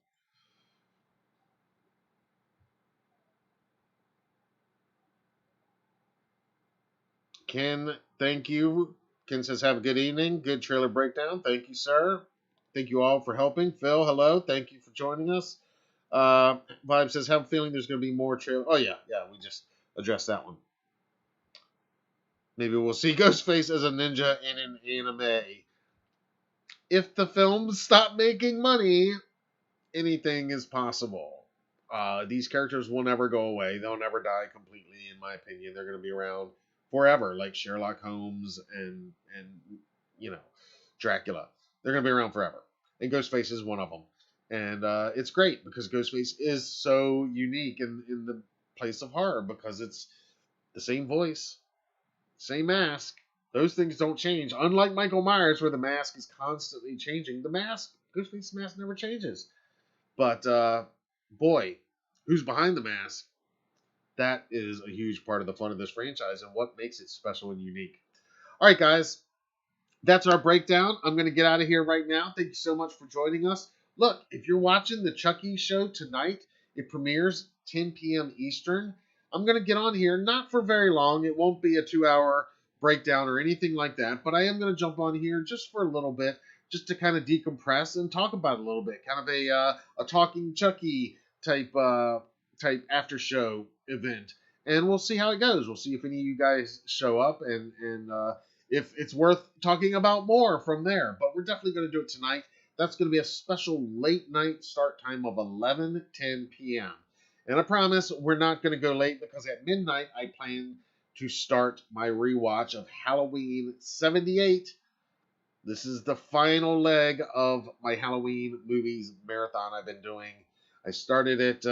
Ken, thank you. Ken says, have a good evening. Good trailer breakdown. Thank you, sir. Thank you all for helping. Phil, hello. Thank you for joining us. Vibe says, have a feeling there's going to be more trailer. Oh, yeah. We just addressed that one. Maybe we'll see Ghostface as a ninja in an anime. If the films stop making money, anything is possible. These characters will never go away. They'll never die completely, in my opinion. They're going to be around forever, like Sherlock Holmes and you know Dracula. They're going to be around forever, and Ghostface is one of them. And it's great because Ghostface is so unique in the place of horror because it's the same voice, same mask. Those things don't change. Unlike Michael Myers, where the mask is constantly changing, the mask, Ghostface's mask never changes. But boy, who's behind the mask? That is a huge part of the fun of this franchise and what makes it special and unique. All right, guys, that's our breakdown. I'm going to get out of here right now. Thank you so much for joining us. Look, if you're watching the Chucky show tonight, it premieres 10 p.m. Eastern. I'm going to get on here, not for very long. It won't be a 2-hour breakdown or anything like that, but I am going to jump on here just for a little bit, just to kind of decompress and talk about it a little bit. Kind of a talking Chucky type after show event. And we'll see how it goes. We'll see if any of you guys show up and if it's worth talking about more from there. But we're definitely going to do it tonight. That's going to be a special late night start time of 11:10 p.m. And I promise we're not going to go late because at midnight I plan to start my rewatch of Halloween 78. This is the final leg of my Halloween movies marathon I've been doing. I started it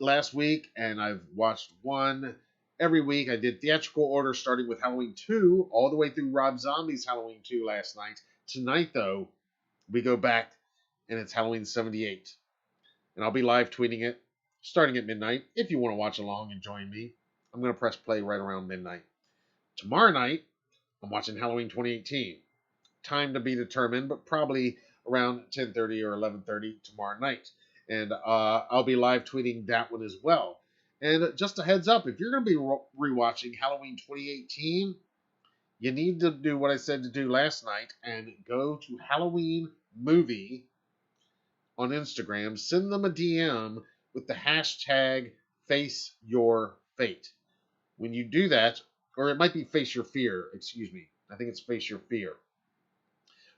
last week and I've watched one every week. I did theatrical order starting with Halloween 2 all the way through Rob Zombie's Halloween 2 last night. Tonight, though, we go back and it's Halloween 78. And I'll be live tweeting it starting at midnight if you want to watch along and join me. I'm going to press play right around midnight. Tomorrow night, I'm watching Halloween 2018. Time to be determined, but probably around 10:30 or 11:30 tomorrow night. And I'll be live tweeting that one as well. And just a heads up, if you're going to be rewatching Halloween 2018, you need to do what I said to do last night and go to Halloween Movie on Instagram. Send them a DM with the hashtag Face Your Fate. When you do that, or it might be Face Your Fear, excuse me. I think it's Face Your Fear.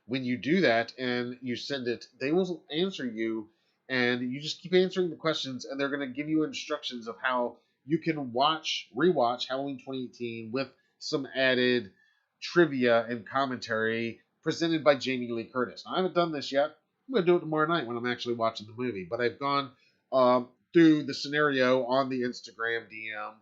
When you do that and you send it, they will answer you, and you just keep answering the questions, and they're going to give you instructions of how you can rewatch Halloween 2018 with some added trivia and commentary presented by Jamie Lee Curtis. Now, I haven't done this yet. I'm going to do it tomorrow night when I'm actually watching the movie, but I've gone through the scenario on the Instagram DM.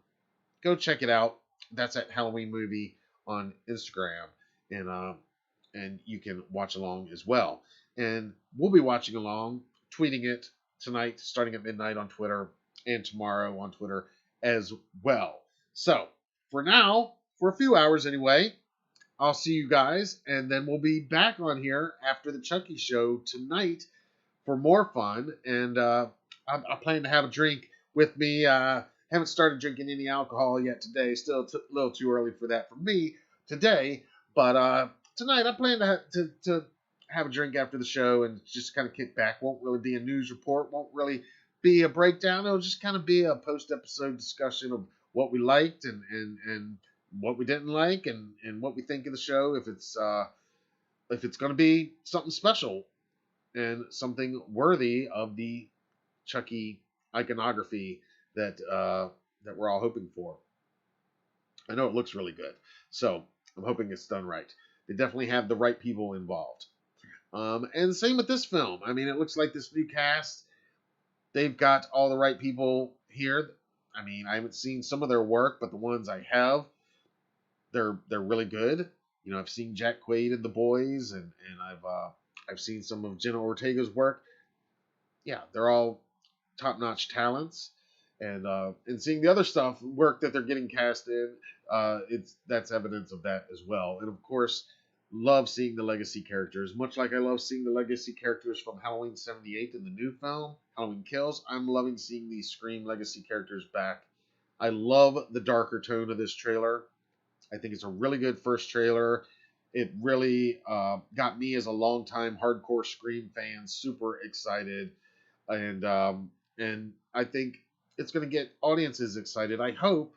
Go check it out. That's at Halloween Movie on Instagram, and you can watch along as well. And we'll be watching along, tweeting it tonight, starting at midnight on Twitter, and tomorrow on Twitter as well. So, for now, for a few hours anyway, I'll see you guys, and then we'll be back on here after the Chucky show tonight for more fun. And I plan to have a drink with me. Haven't started drinking any alcohol yet today. Still a little too early for that for me today. But tonight I plan to have a drink after the show and just kind of kick back. Won't really be a news report. Won't really be a breakdown. It'll just kind of be a post-episode discussion of what we liked and what we didn't like and what we think of the show. If it's going to be something special and something worthy of the Chucky iconography that we're all hoping for. I know it looks really good, so I'm hoping it's done right. They definitely have the right people involved. And same with this film. I mean, it looks like this new cast, they've got all the right people here. I mean, I haven't seen some of their work, but the ones I have, they're really good. You know, I've seen Jack Quaid in The Boys, and I've seen some of Jenna Ortega's work. Yeah, they're all top-notch talents, and seeing the other work that they're getting cast in, that's evidence of that as well. And of course, love seeing the legacy characters, much like I love seeing the legacy characters from Halloween '78 in the new film Halloween Kills. I'm loving seeing these Scream legacy characters back. I love the darker tone of this trailer. I think it's a really good first trailer. It really got me as a longtime hardcore Scream fan super excited, and I think it's going to get audiences excited. I hope,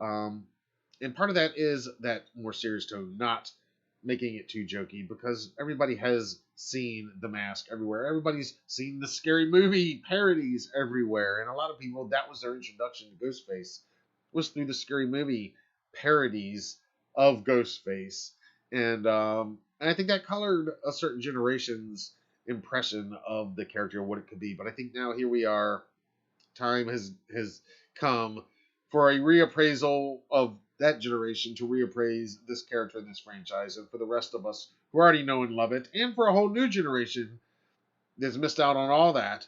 and part of that is that more serious tone, not making it too jokey, because everybody has seen The Mask everywhere. Everybody's seen the Scary Movie parodies everywhere, and a lot of people, that was their introduction to Ghostface, was through the Scary Movie parodies of Ghostface. And I think that colored a certain generation's impression of the character, what it could be. But I think now here we are, time has come for a reappraisal of that generation, to reappraise this character in this franchise, and for the rest of us who already know and love it, and for a whole new generation that's missed out on all that.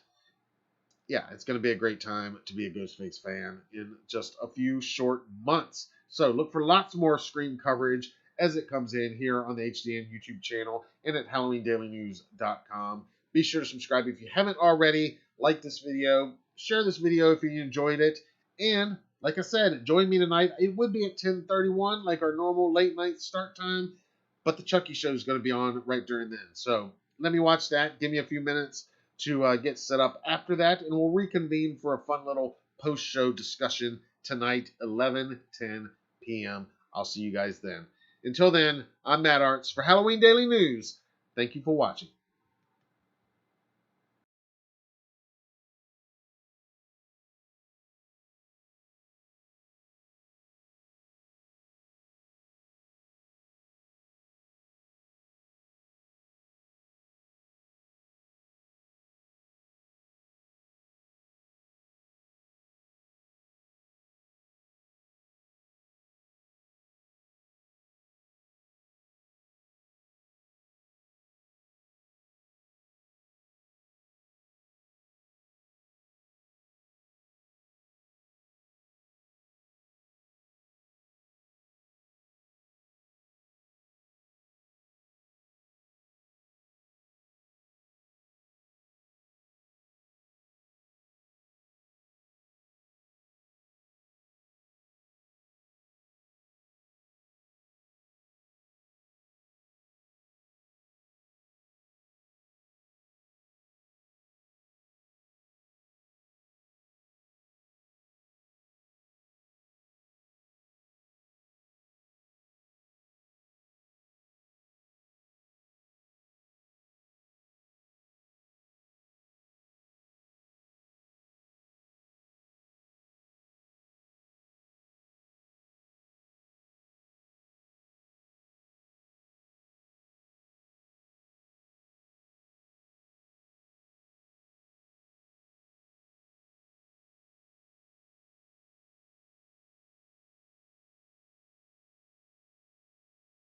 Yeah, it's going to be a great time to be a Ghostface fan in just a few short months. So look for lots more Scream coverage as it comes in here on the HDN YouTube channel and at HalloweenDailyNews.com. Be sure to subscribe if you haven't already. Like this video. Share this video if you enjoyed it. And like I said, join me tonight. It would be at 10:31, like our normal late night start time. But the Chucky show is going to be on right during then. So let me watch that. Give me a few minutes to get set up after that, and we'll reconvene for a fun little post-show discussion tonight, 11:10 p.m. I'll see you guys then. Until then, I'm Matt Arts for Halloween Daily News. Thank you for watching.